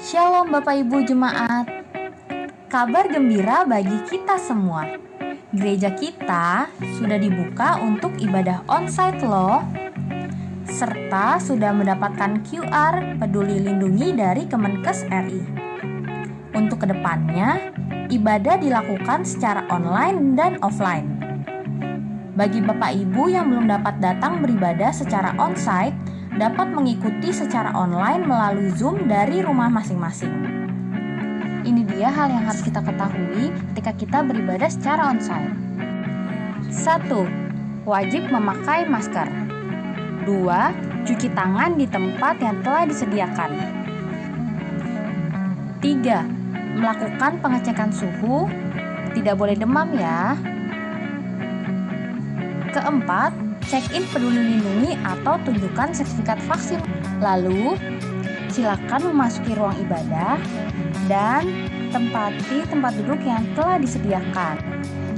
Shalom Bapak Ibu Jemaat. Kabar gembira bagi kita semua. Gereja kita sudah dibuka untuk ibadah onsite loh. Serta sudah mendapatkan QR Peduli Lindungi dari Kemenkes RI. Untuk kedepannya, ibadah dilakukan secara online dan offline. Bagi Bapak Ibu yang belum dapat datang beribadah secara onsite, dapat mengikuti secara online melalui Zoom dari rumah masing-masing. Ini dia hal yang harus kita ketahui ketika kita beribadah secara onsite. 1. Wajib memakai masker. 2. Cuci tangan di tempat yang telah disediakan. 3. Melakukan pengecekan suhu, tidak boleh demam ya. Keempat, check-in Peduli Lindungi atau tunjukkan sertifikat vaksin. Lalu, silakan memasuki ruang ibadah dan tempati tempat duduk yang telah disediakan.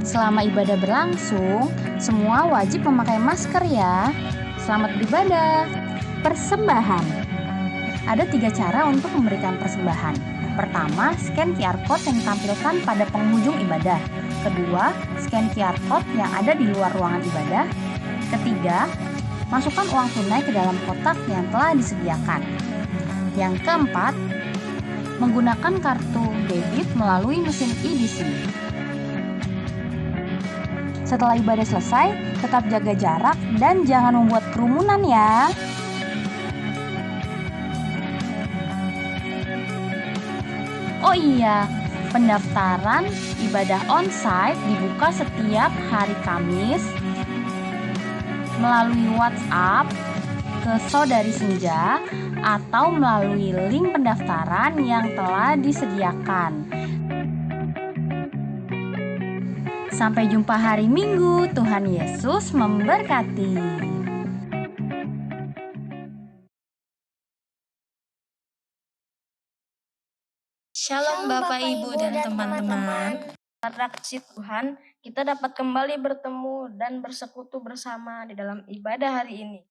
Selama ibadah berlangsung, semua wajib memakai masker ya. Selamat beribadah. Persembahan. Ada 3 cara untuk memberikan persembahan. Pertama, scan QR Code yang ditampilkan pada penghujung ibadah. Kedua, scan QR Code yang ada di luar ruangan ibadah. Ketiga, masukkan uang tunai ke dalam kotak yang telah disediakan. Yang keempat, menggunakan kartu debit melalui mesin EDC. Setelah ibadah selesai, tetap jaga jarak dan jangan membuat kerumunan ya. Oh iya, pendaftaran ibadah onsite dibuka setiap hari Kamis melalui WhatsApp ke Saudari Senja atau melalui link pendaftaran yang telah disediakan. Sampai jumpa hari Minggu. Tuhan Yesus memberkati. Shalom Bapak Ibu dan teman-teman. Karena kasih Tuhan, kita dapat kembali bertemu dan bersekutu bersama di dalam ibadah hari ini.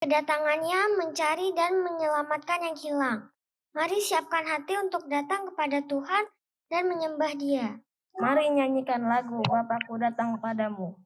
Kedatangannya mencari dan menyelamatkan yang hilang. Mari siapkan hati untuk datang kepada Tuhan dan menyembah Dia. Mari nyanyikan lagu Bapakku Datang Padamu.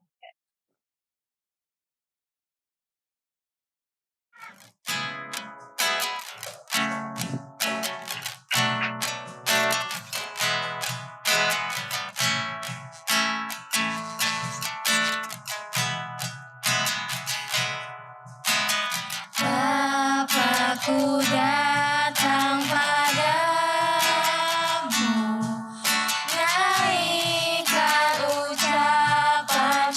Bapakku datang padamu, naikkan ucapan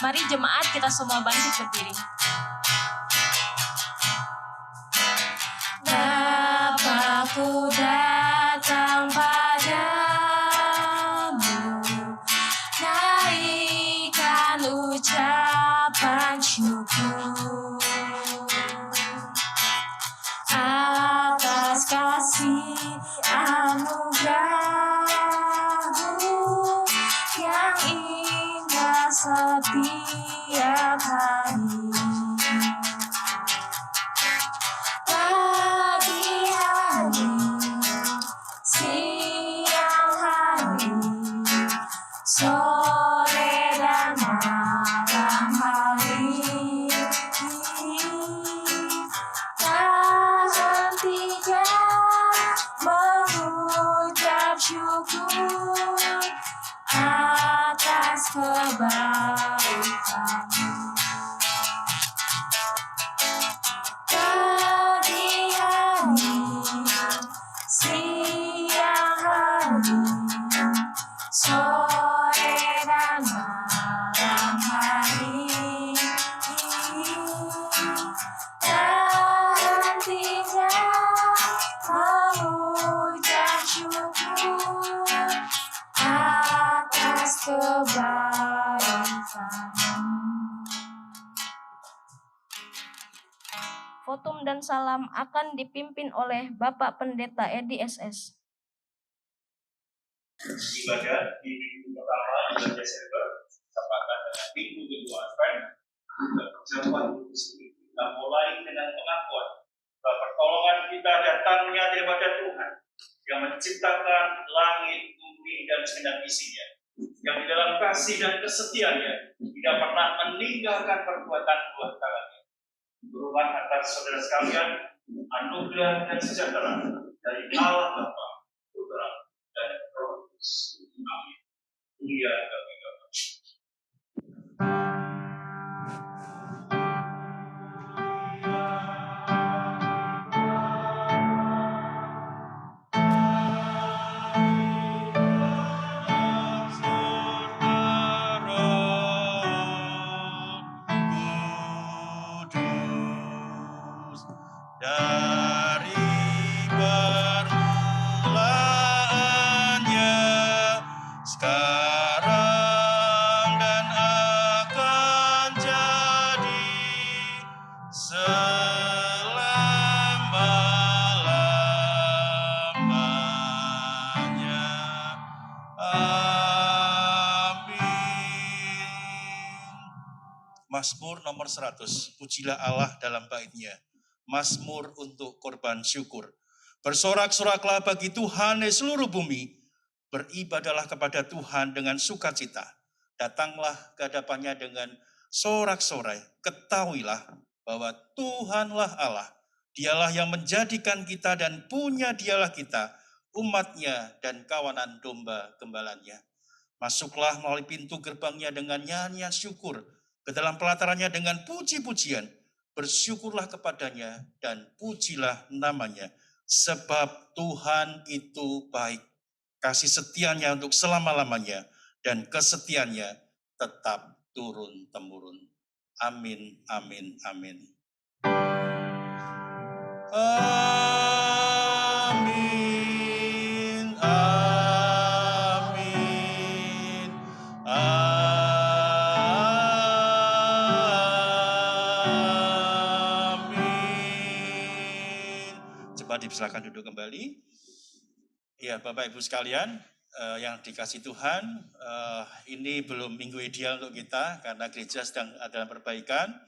Mari jemaat kita semua bangkit berdiri. Bapa-Ku datang padamu, naikkan ucapan syukur atas kasih anugerah-Mu yang indah setiap hari. Pagi hari, siang hari, sore dan malam hari, tak hentikan mengucap syukur atas kebaikan-Mu. Pagi hari, siang hari, sore dan malam hari, tak hentikan mengucap syukur atas kebaikan-Mu. Fotum dan salam akan dipimpin oleh Bapak Pendeta Edi SS. Ibadah di minggu pertama bulan Desember bertepatan dengan minggu kedua Advent, perjamuan kudus kita mulai dengan pengakuan bahwa pertolongan kita datangnya daripada Tuhan yang menciptakan langit, bumi, dan segenap isinya, yang di dalam kasih dan kesetiaannya tidak pernah meninggalkan perbuatan buah tangannya. Berubah atas saudara sekalian anugerah dan sejahtera dari Allah Bapa, Putra, dan Roh Kudus. Amin. Mulia bagi Bapa. Dari permulaannya, sekarang dan akan jadi selama-lamanya. Amin. Mazmur nomor 100. Pujilah Allah dalam bait-Nya. Mazmur untuk korban syukur. Bersorak-soraklah bagi Tuhan di seluruh bumi. Beribadahlah kepada Tuhan dengan sukacita. Datanglah ke hadapannya dengan sorak-sorai. Ketahuilah bahwa Tuhanlah Allah. Dialah yang menjadikan kita dan punya dialah kita, umatnya dan kawanan domba gembalanya. Masuklah melalui pintu gerbangnya dengan nyanyian syukur, ke dalam pelatarannya dengan puji-pujian. Bersyukurlah kepadanya dan pujilah namanya. Sebab Tuhan itu baik. Kasih setianya untuk selama-lamanya. Dan kesetiaannya tetap turun-temurun. Amin, amin, amin. Amin, amin, amin. Coba dipersilakan duduk kembali. Ya, Bapak Ibu sekalian, yang dikasih Tuhan, ini belum minggu ideal untuk kita karena gereja sedang dalam perbaikan.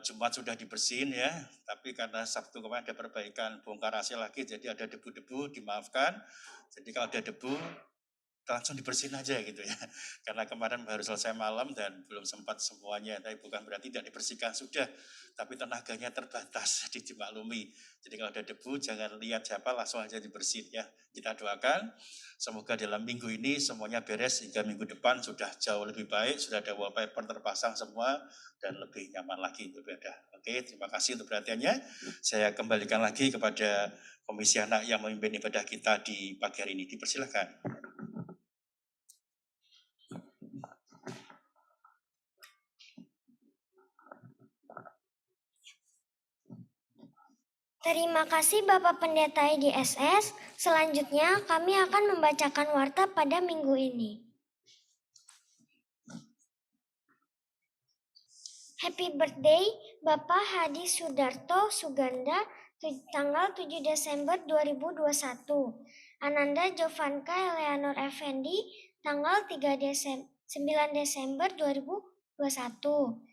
Jumat sudah dibersihin ya, tapi karena Sabtu kemarin ada perbaikan bongkar AC lagi, jadi ada debu-debu, dimaafkan. Jadi kalau ada debu, langsung dibersihin aja gitu ya. Karena kemarin baru selesai malam dan belum sempat semuanya, tapi bukan berarti tidak dibersihkan, sudah. Tapi tenaganya terbatas, jadi dimaklumi. Jadi kalau ada debu, jangan lihat siapa, langsung aja dibersihin ya. Kita doakan, semoga dalam minggu ini semuanya beres, hingga minggu depan sudah jauh lebih baik, sudah ada wallpaper terpasang semua, dan lebih nyaman lagi untuk beribadah. Oke, terima kasih untuk perhatiannya. Saya kembalikan lagi kepada Komisi Anak yang memimpin ibadah kita di pagi hari ini. Dipersilakan. Terima kasih Bapak Pendeta IDSS. Selanjutnya kami akan membacakan warta pada minggu ini. Happy birthday Bapak Hadi Sudarto Suganda, tanggal 7 Desember 2021. Ananda Jovanka Eleanor Effendi, tanggal 9 Desember 2021.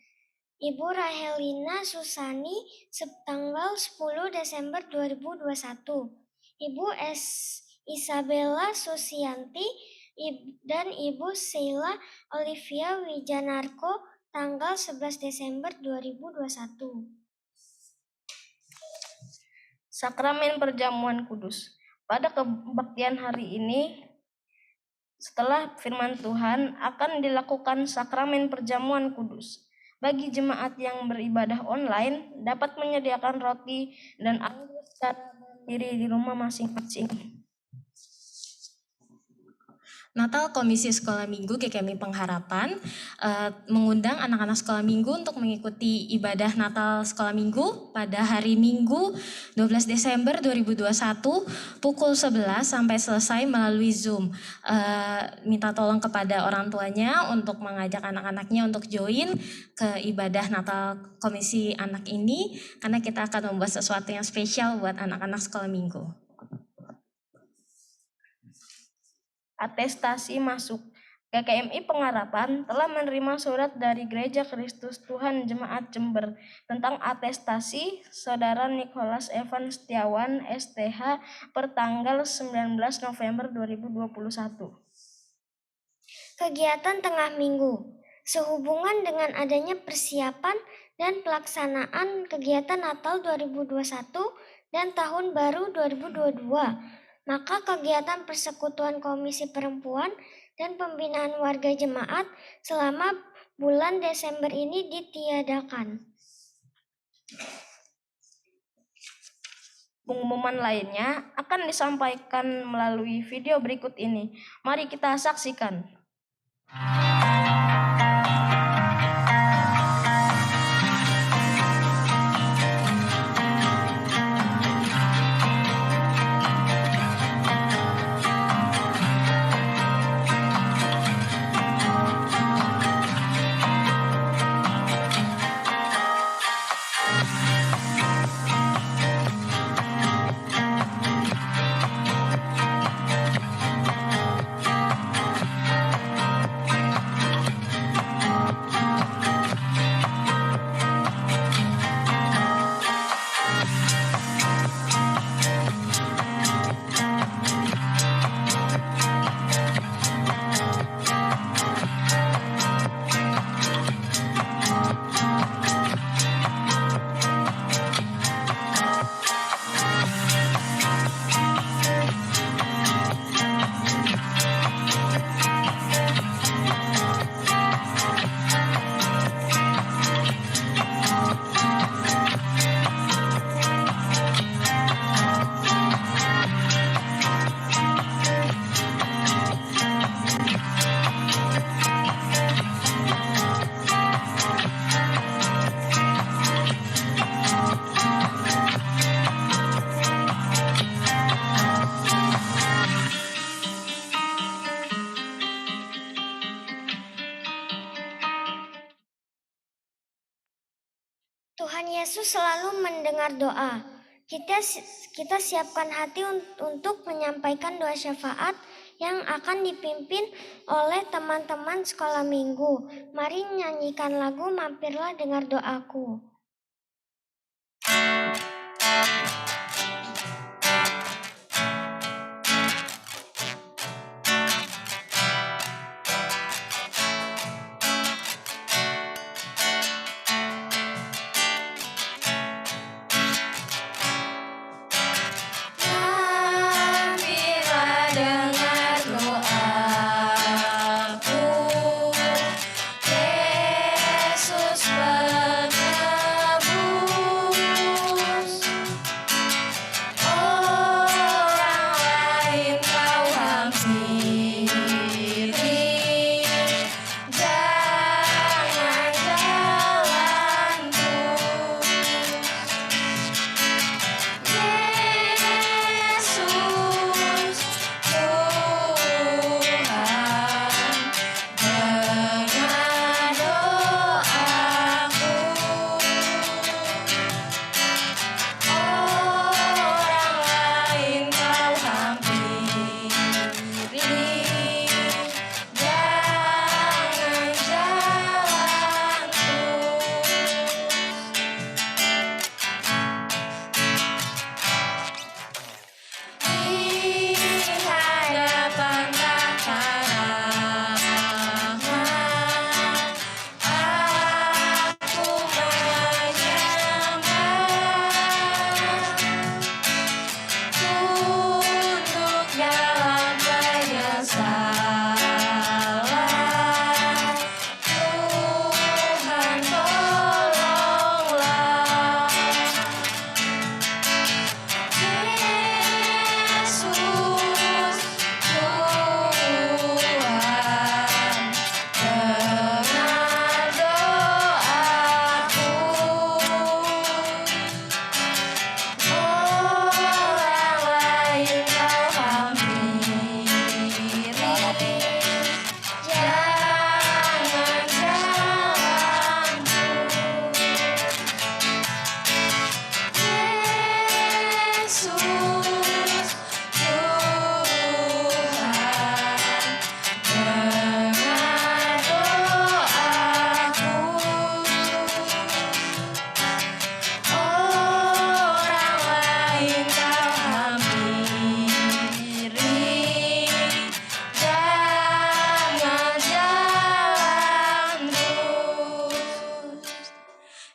Ibu Rahelina Susani, tanggal 10 Desember 2021. Ibu Isabella Susianti dan Ibu Sheila Olivia Wijanarko, tanggal 11 Desember 2021. Sakramen Perjamuan Kudus. Pada kebaktian hari ini, setelah firman Tuhan, akan dilakukan sakramen perjamuan kudus. Bagi jemaat yang beribadah online, dapat menyediakan roti dan anggur secara mandiri di rumah masing-masing. Natal Komisi Sekolah Minggu GKMI Pengharapan mengundang anak-anak sekolah minggu untuk mengikuti ibadah Natal Sekolah Minggu pada hari Minggu 12 Desember 2021 pukul 11 sampai selesai melalui Zoom. Minta tolong kepada orang tuanya untuk mengajak anak-anaknya untuk join ke ibadah Natal Komisi Anak ini, karena kita akan membuat sesuatu yang spesial buat anak-anak sekolah minggu. Atestasi masuk. GKMI Pengharapan telah menerima surat dari Gereja Kristus Tuhan Jemaat Jember tentang atestasi Saudara Nicholas Evan Setiawan STH per tanggal 19 November 2021. Kegiatan tengah minggu. Sehubungan dengan adanya persiapan dan pelaksanaan kegiatan Natal 2021 dan Tahun Baru 2022, maka kegiatan persekutuan Komisi Perempuan dan pembinaan warga jemaat selama bulan Desember ini ditiadakan. Pengumuman lainnya akan disampaikan melalui video berikut ini. Mari kita saksikan. Tuhan Yesus selalu mendengar doa. Kita siapkan hati untuk menyampaikan doa syafaat yang akan dipimpin oleh teman-teman sekolah minggu. Mari nyanyikan lagu Mampirlah Dengar Doaku. Yesus penyertaan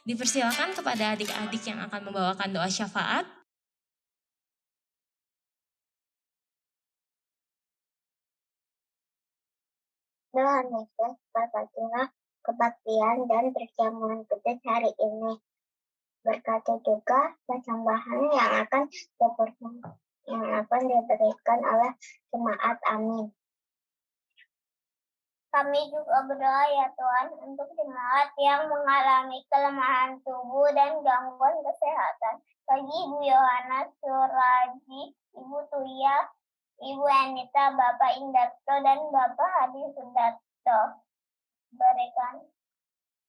Dipersilakan kepada adik-adik yang akan membawakan doa syafaat. Tuhan Yesus, berkatilah kebaktian dan perjamuan kudus hari ini. Berkati juga persembahan yang akan diberikan oleh jemaat. Amin. Kami juga berdoa ya Tuhan untuk jemaat yang mengalami kelemahan tubuh dan gangguan kesehatan. Bagi Ibu Yohana Suraji, Ibu Tuya, Ibu Anita, Bapak Indarto, dan Bapak Hadi Sudarto.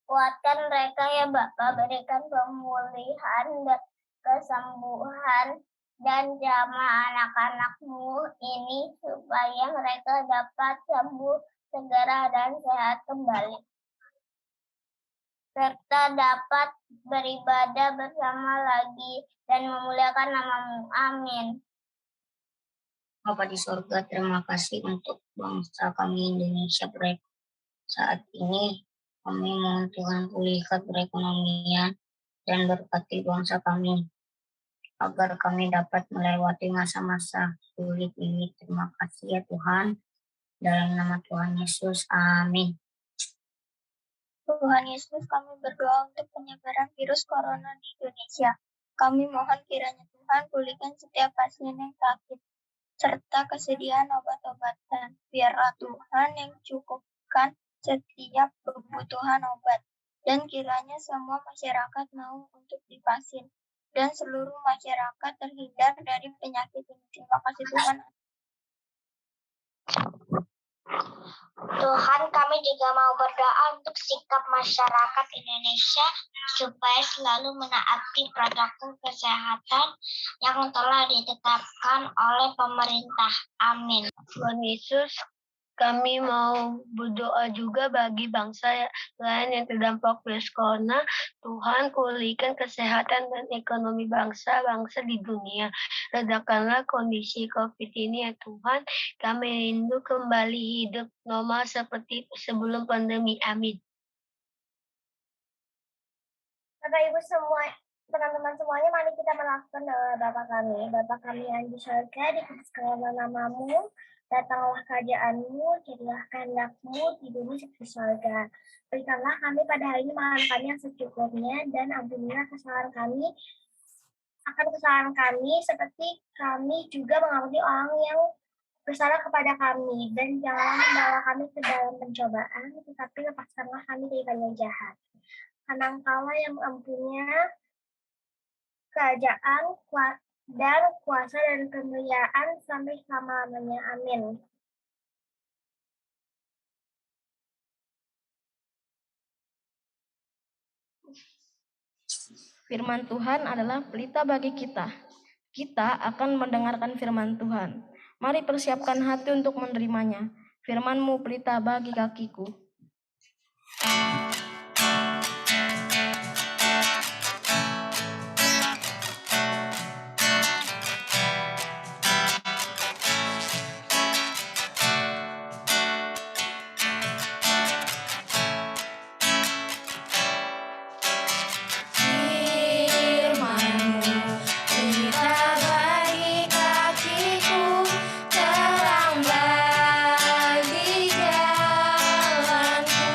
Kuatkan mereka ya Bapak, berikan pemulihan dan kesembuhan dan jamah anak-anak-Mu ini supaya mereka dapat sembuh segera dan sehat kembali, serta dapat beribadah bersama lagi dan memuliakan nama-Mu. Amin. Bapa di surga, terima kasih untuk bangsa kami Indonesia. Saat ini kami mohon Tuhan pulihkan perekonomian dan berkati bangsa kami agar kami dapat melewati masa-masa sulit ini. Terima kasih ya Tuhan. Dalam nama Tuhan Yesus, amin. Tuhan Yesus, kami berdoa untuk penyebaran virus corona di Indonesia. Kami mohon kiranya Tuhan pulihkan setiap pasien yang sakit, serta kesediaan obat-obatan. Biarlah Tuhan yang cukupkan setiap kebutuhan obat, dan kiranya semua masyarakat mau untuk divaksin, dan seluruh masyarakat terhindar dari penyakit ini. Terima kasih Tuhan. Tuhan, kami juga mau berdoa untuk sikap masyarakat Indonesia supaya selalu menaati protokol kesehatan yang telah ditetapkan oleh pemerintah. Amin. Tuhan Yesus, kami mau berdoa juga bagi bangsa lain yang terdampak virus corona. Tuhan, pulihkan kesehatan dan ekonomi bangsa-bangsa di dunia. Redakanlah kondisi COVID ini ya Tuhan. Kami rindu kembali hidup normal seperti sebelum pandemi. Amin. Bapak Ibu semua, teman-teman semuanya, mari kita melakukan doa Bapa kami. Bapa kami yang di surga, dikuduskanlah nama-Mu. Datanglah kerajaan-Mu, jadilah kehendak-Mu di bumi seperti surga. Berikanlah kami pada hari ini makan kami yang secukupnya, dan ampunilah kesalahan kami seperti kami juga mengampuni orang yang bersalah kepada kami. Dan janganlah membawa kami ke dalam pencobaan, tetapi lepaskanlah kami dari yang jahat. Karena Engkaulah yang mempunyai kerajaan dan kuasa dan kemuliaan sampai selama-lamanya. Amin. Firman Tuhan adalah pelita bagi kita. Kita akan mendengarkan firman Tuhan. Mari persiapkan hati untuk menerimanya. Firman-Mu pelita bagi kakiku. Terang bagi jalanku.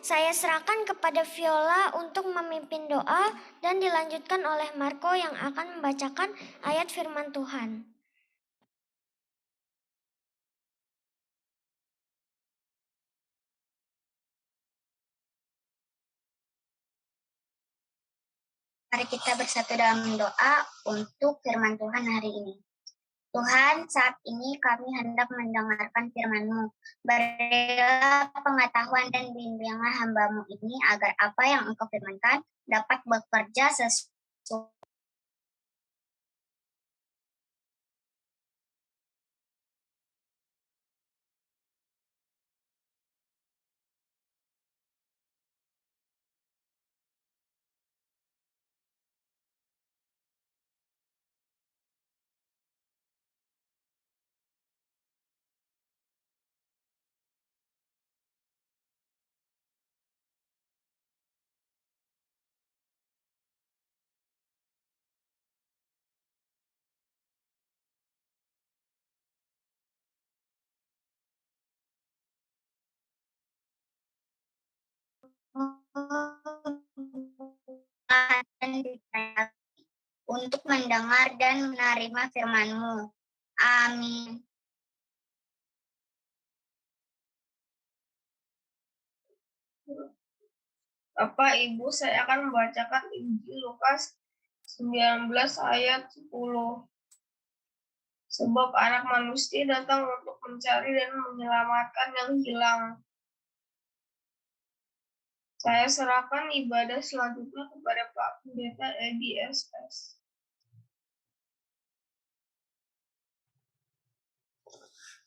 Saya serahkan kepada Viola untuk memimpin doa dan dilanjutkan oleh Marco yang akan membacakan ayat firman Tuhan. Mari kita bersatu dalam doa untuk firman Tuhan hari ini. Tuhan, saat ini kami hendak mendengarkan firman-Mu. Berilah pengetahuan dan bimbingan hamba-Mu ini agar apa yang Engkau firmankan dapat bekerja sesuai. Untuk mendengar dan menerima firman-Mu. Amin. Bapak, Ibu, saya akan membacakan Injil Lukas 19 ayat 10. Sebab anak manusia datang untuk mencari dan menyelamatkan yang hilang. Saya serahkan ibadah selanjutnya kepada Pak Pendeta Edi SS.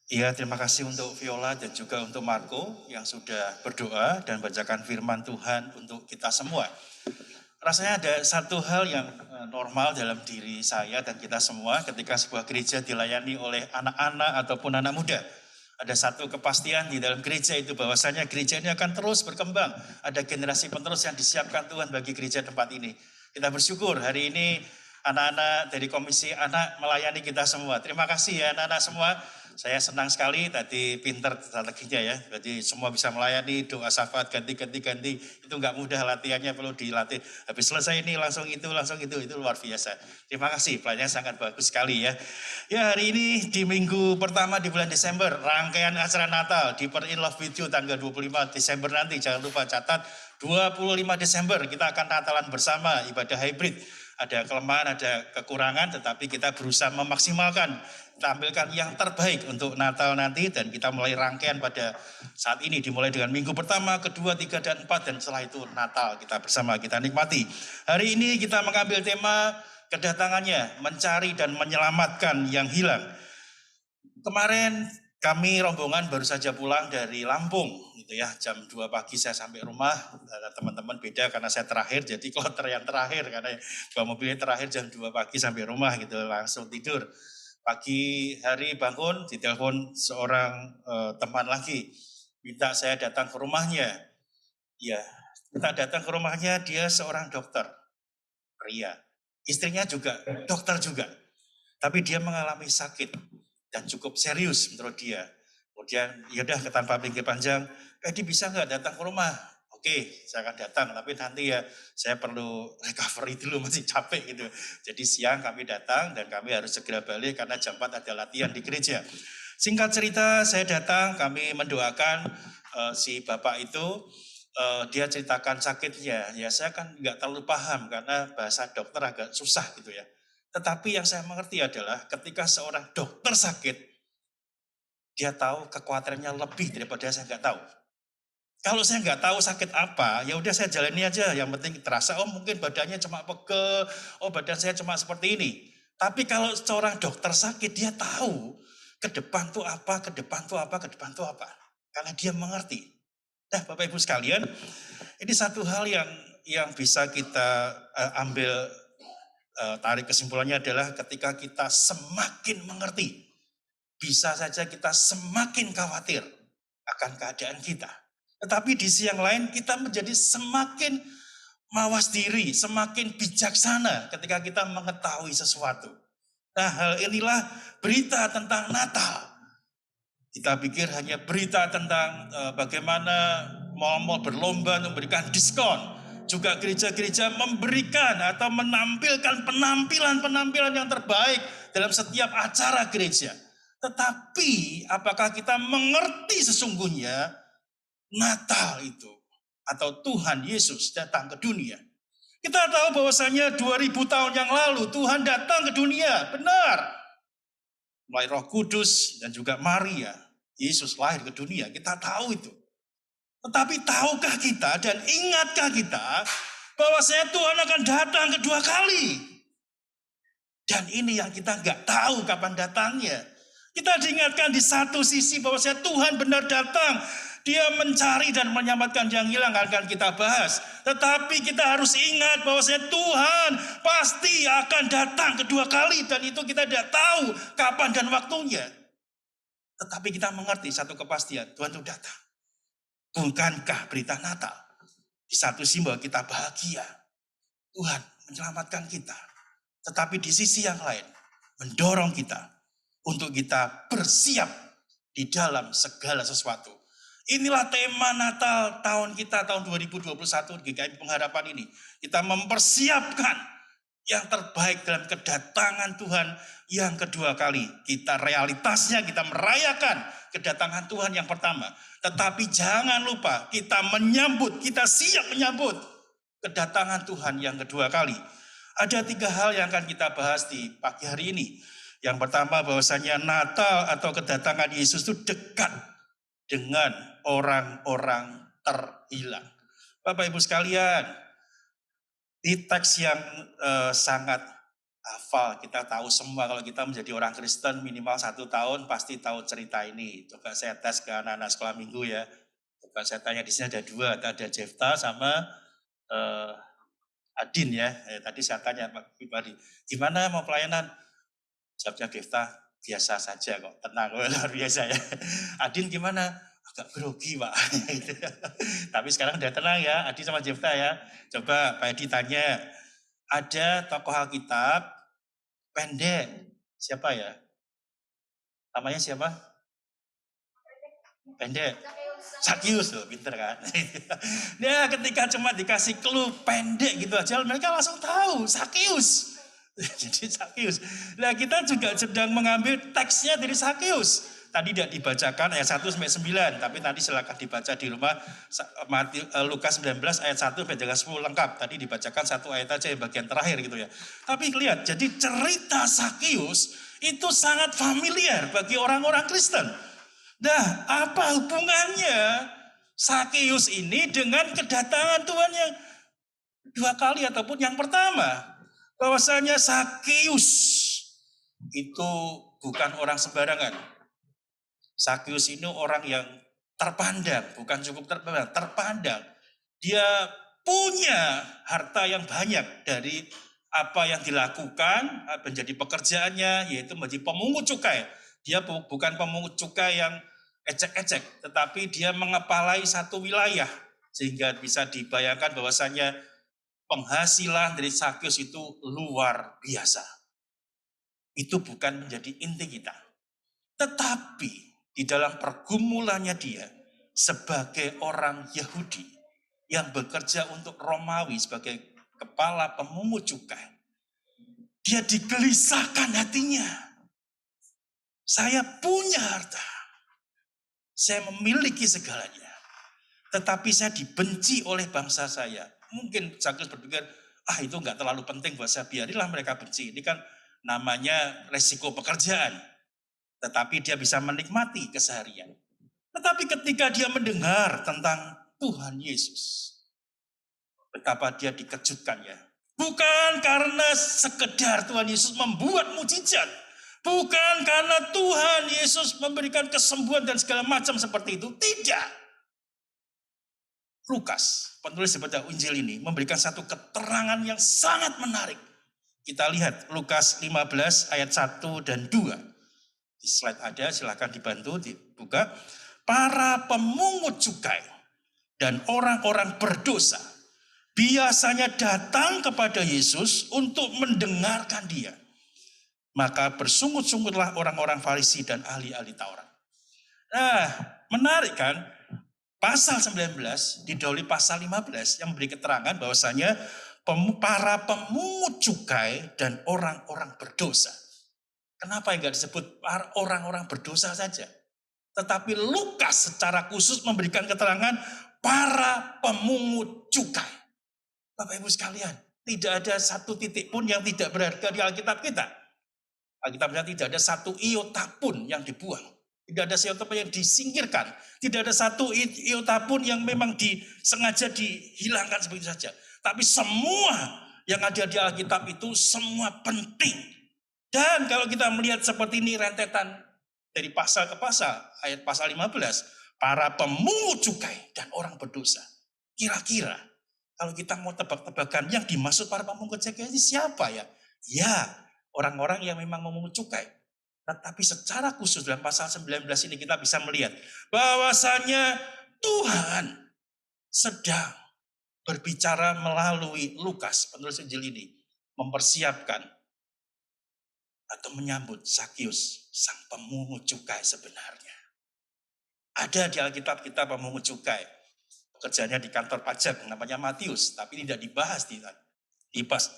Iya, terima kasih untuk Viola dan juga untuk Marco yang sudah berdoa dan bacakan firman Tuhan untuk kita semua. Rasanya ada satu hal yang normal dalam diri saya dan kita semua ketika sebuah gereja dilayani oleh anak-anak ataupun anak muda. Ada satu kepastian di dalam gereja itu bahwasanya gereja ini akan terus berkembang. Ada generasi penerus yang disiapkan Tuhan bagi gereja tempat ini. Kita bersyukur hari ini anak-anak dari Komisi Anak melayani kita semua. Terima kasih ya anak-anak semua. Saya senang sekali tadi pinter strateginya ya. Jadi semua bisa melayani, doa syafaat ganti. Itu nggak mudah latihannya, perlu dilatih. Habis selesai ini langsung itu luar biasa. Terima kasih, pelayannya sangat bagus sekali ya. Ya hari ini di minggu pertama di bulan Desember, rangkaian acara Natal di Per In Love With You tanggal 25 Desember nanti. Jangan lupa catat 25 Desember kita akan Natalan bersama, ibadah hybrid. Ada kelemahan, ada kekurangan, tetapi kita berusaha memaksimalkan, tampilkan yang terbaik untuk Natal nanti, dan kita mulai rangkaian pada saat ini, dimulai dengan minggu pertama, kedua, tiga, dan 4, dan setelah itu Natal kita bersama, kita nikmati. Hari ini kita mengambil tema kedatangannya, mencari dan menyelamatkan yang hilang. Kemarin kami rombongan baru saja pulang dari Lampung, gitu ya. Jam 2 pagi saya sampai rumah. Teman-teman beda karena saya terakhir, jadi kloter yang terakhir karena bawa mobilnya terakhir jam 2 pagi sampai rumah gitu, langsung tidur. Pagi hari bangun, ditelepon seorang teman lagi, minta saya datang ke rumahnya. Ya, minta datang ke rumahnya, dia seorang dokter, pria. Istrinya juga dokter juga, tapi dia mengalami sakit dan cukup serius menurut dia. Kemudian yaudah tanpa pikir panjang, Edi bisa nggak datang ke rumah? Oke, saya akan datang, tapi nanti ya saya perlu recovery dulu, masih capek gitu. Jadi siang kami datang dan kami harus segera balik karena jam 4 ada latihan di gereja. Singkat cerita, saya datang, kami mendoakan si bapak itu, dia ceritakan sakitnya. Ya saya kan nggak terlalu paham karena bahasa dokter agak susah gitu ya. Tetapi yang saya mengerti adalah ketika seorang dokter sakit, dia tahu kekhawatirannya lebih daripada saya nggak tahu. Kalau saya nggak tahu sakit apa, ya udah saya jalani aja. Yang penting terasa, oh mungkin badannya cuma pegel, oh badan saya cuma seperti ini. Tapi kalau seorang dokter sakit, dia tahu ke depan tuh apa, ke depan tuh apa, ke depan tuh apa. Karena dia mengerti. Nah Bapak Ibu sekalian, ini satu hal yang bisa kita ambil tarik kesimpulannya adalah ketika kita semakin mengerti, bisa saja kita semakin khawatir akan keadaan kita. Tetapi di sisi yang lain kita menjadi semakin mawas diri, semakin bijaksana ketika kita mengetahui sesuatu. Nah hal inilah berita tentang Natal. Kita pikir hanya berita tentang bagaimana mal-mal berlomba untuk memberikan diskon. Juga gereja-gereja memberikan atau menampilkan penampilan-penampilan yang terbaik dalam setiap acara gereja. Tetapi apakah kita mengerti sesungguhnya Natal itu atau Tuhan Yesus datang ke dunia? Kita tahu bahwasanya 2000 tahun yang lalu Tuhan datang ke dunia, benar. Melalui Roh Kudus dan juga Maria, Yesus lahir ke dunia, kita tahu itu. Tetapi tahukah kita dan ingatkah kita bahwasanya Tuhan akan datang kedua kali? Dan ini yang kita nggak tahu kapan datangnya. Kita diingatkan di satu sisi bahwasanya Tuhan benar datang. Dia mencari dan menyelamatkan yang hilang, akan kita bahas. Tetapi kita harus ingat bahwasanya Tuhan pasti akan datang kedua kali. Dan itu kita tidak tahu kapan dan waktunya. Tetapi kita mengerti satu kepastian, Tuhan itu datang. Bukankah berita Natal di satu simbol kita bahagia, Tuhan menyelamatkan kita, tetapi di sisi yang lain mendorong kita untuk kita bersiap di dalam segala sesuatu. Inilah tema Natal tahun kita, tahun 2021 GKI Pengharapan ini. Kita mempersiapkan yang terbaik dalam kedatangan Tuhan yang kedua kali. Kita realitasnya, kita merayakan kedatangan Tuhan yang pertama. Tetapi jangan lupa kita menyambut, kita siap menyambut kedatangan Tuhan yang kedua kali. Ada 3 hal yang akan kita bahas di pagi hari ini. Yang pertama bahwasanya Natal atau kedatangan Yesus itu dekat dengan orang-orang terhilang. Bapak Ibu sekalian, di teks yang sangat hafal, kita tahu semua kalau kita menjadi orang Kristen minimal 1 tahun pasti tahu cerita ini. Coba saya tes ke anak-anak sekolah minggu ya. Coba saya tanya, di sini ada 2, ada Jefta sama Adin ya. Tadi saya tanya Pak pribadi, gimana mau pelayanan? Jawabnya Jefta, biasa saja kok, tenang, luar biasa ya. Adin gimana? Agak grogi Pak. Tapi sekarang udah tenang ya, Adin sama Jefta ya. Coba Pak Edi tanya, ada tokoh Alkitab pendek, siapa ya? Namanya siapa? Pendek. Sakius loh, pinter kan? Nah, ketika cuma dikasih clue pendek gitu aja, mereka langsung tahu Sakius. Jadi Sakius. Nah, kita juga sedang mengambil teksnya dari Sakius. Tadi tidak dibacakan ayat 1 sampai 9, tapi tadi silakan dibaca di rumah Lukas 19 ayat 1 sampai 10 lengkap. Tadi dibacakan 1 ayat aja yang bagian terakhir gitu ya. Tapi lihat, jadi cerita Sakius itu sangat familiar bagi orang-orang Kristen. Nah, apa hubungannya Sakius ini dengan kedatangan Tuhan yang 2 kali ataupun yang pertama? Bahwasanya Sakius itu bukan orang sembarangan. Sakius ini orang yang terpandang, bukan cukup terpandang. Dia punya harta yang banyak dari apa yang dilakukan menjadi pekerjaannya, yaitu menjadi pemungut cukai. Dia bukan pemungut cukai yang ecek-ecek, tetapi dia mengepalai satu wilayah. Sehingga bisa dibayangkan bahwasannya penghasilan dari Sakius itu luar biasa. Itu bukan menjadi inti kita. Tetapi di dalam pergumulannya dia sebagai orang Yahudi yang bekerja untuk Romawi sebagai kepala pemungut cukai, dia digelisahkan hatinya. Saya punya harta, saya memiliki segalanya, tetapi saya dibenci oleh bangsa saya. Mungkin Sakius berpikir, itu nggak terlalu penting buat saya, biarilah mereka benci. Ini kan namanya resiko pekerjaan. Tetapi dia bisa menikmati keseharian. Tetapi ketika dia mendengar tentang Tuhan Yesus, betapa dia dikejutkan ya. Bukan karena sekedar Tuhan Yesus membuat mujizat. Bukan karena Tuhan Yesus memberikan kesembuhan dan segala macam seperti itu. Tidak. Lukas, penulis daripada Injil ini, memberikan satu keterangan yang sangat menarik. Kita lihat Lukas 15 ayat 1 dan 2. Di slide ada, silakan dibantu dibuka. Para pemungut cukai dan orang-orang berdosa biasanya datang kepada Yesus untuk mendengarkan dia. Maka bersungut-sungutlah orang-orang Farisi dan ahli-ahli Taurat. Nah, menarik kan? Pasal 19 didahului pasal 15 yang memberi keterangan bahwasanya para pemungut cukai dan orang-orang berdosa. Kenapa enggak disebut orang-orang berdosa saja? Tetapi Lukas secara khusus memberikan keterangan para pemungut cukai. Bapak Ibu sekalian, tidak ada satu titik pun yang tidak berharga di Alkitab kita. Alkitab kita tidak ada satu iota pun yang dibuang. Tidak ada satu iota pun yang disingkirkan. Tidak ada satu iota pun yang memang sengaja dihilangkan seperti itu saja. Tapi semua yang ada di Alkitab itu semua penting. Dan kalau kita melihat seperti ini rentetan dari pasal ke pasal, ayat pasal 15, para pemungut cukai dan orang berdosa. Kira-kira kalau kita mau tebak-tebakan yang dimaksud para pemungut cukai ini siapa ya? Ya, orang-orang yang memang memungut cukai. Tetapi secara khusus dalam pasal 19 ini kita bisa melihat bahwasanya Tuhan sedang berbicara melalui Lukas, penulis Injil ini, mempersiapkan atau menyambut Zakius, sang pemungut cukai sebenarnya. Ada di Alkitab kita pemungut cukai. Pekerjaannya di kantor pajak, namanya Matius. Tapi tidak dibahas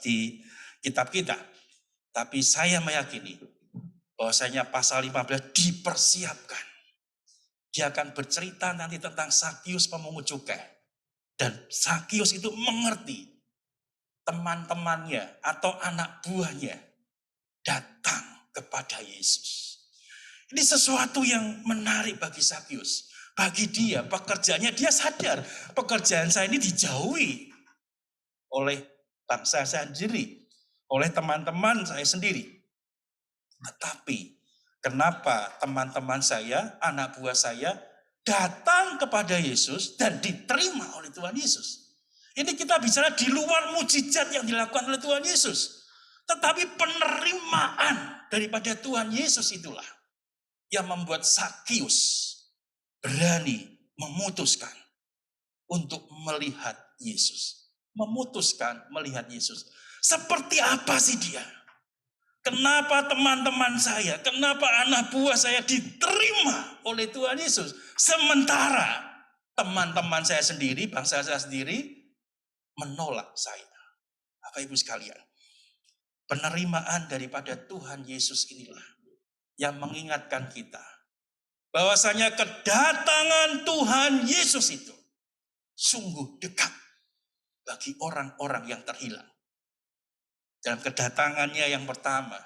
di kitab kita. Tapi saya meyakini bahwasanya pasal 15 dipersiapkan. Dia akan bercerita nanti tentang Zakius pemungut cukai. Dan Zakius itu mengerti teman-temannya atau anak buahnya datang kepada Yesus. Ini sesuatu yang menarik bagi Zakius. Bagi dia, pekerjaannya dia sadar. Pekerjaan saya ini dijauhi oleh bangsa saya sendiri. Oleh teman-teman saya sendiri. Tetapi kenapa teman-teman saya, anak buah saya datang kepada Yesus dan diterima oleh Tuhan Yesus. Ini kita bicara di luar mujizat yang dilakukan oleh Tuhan Yesus. Tetapi penerimaan daripada Tuhan Yesus itulah yang membuat Zakius berani memutuskan untuk melihat Yesus. Memutuskan melihat Yesus. Seperti apa sih dia? Kenapa teman-teman saya, kenapa anak buah saya diterima oleh Tuhan Yesus? Sementara teman-teman saya sendiri, bangsa saya sendiri menolak saya. Bapak Ibu sekalian. Penerimaan daripada Tuhan Yesus inilah yang mengingatkan kita bahwasanya kedatangan Tuhan Yesus itu sungguh dekat bagi orang-orang yang terhilang. Dalam kedatangannya yang pertama,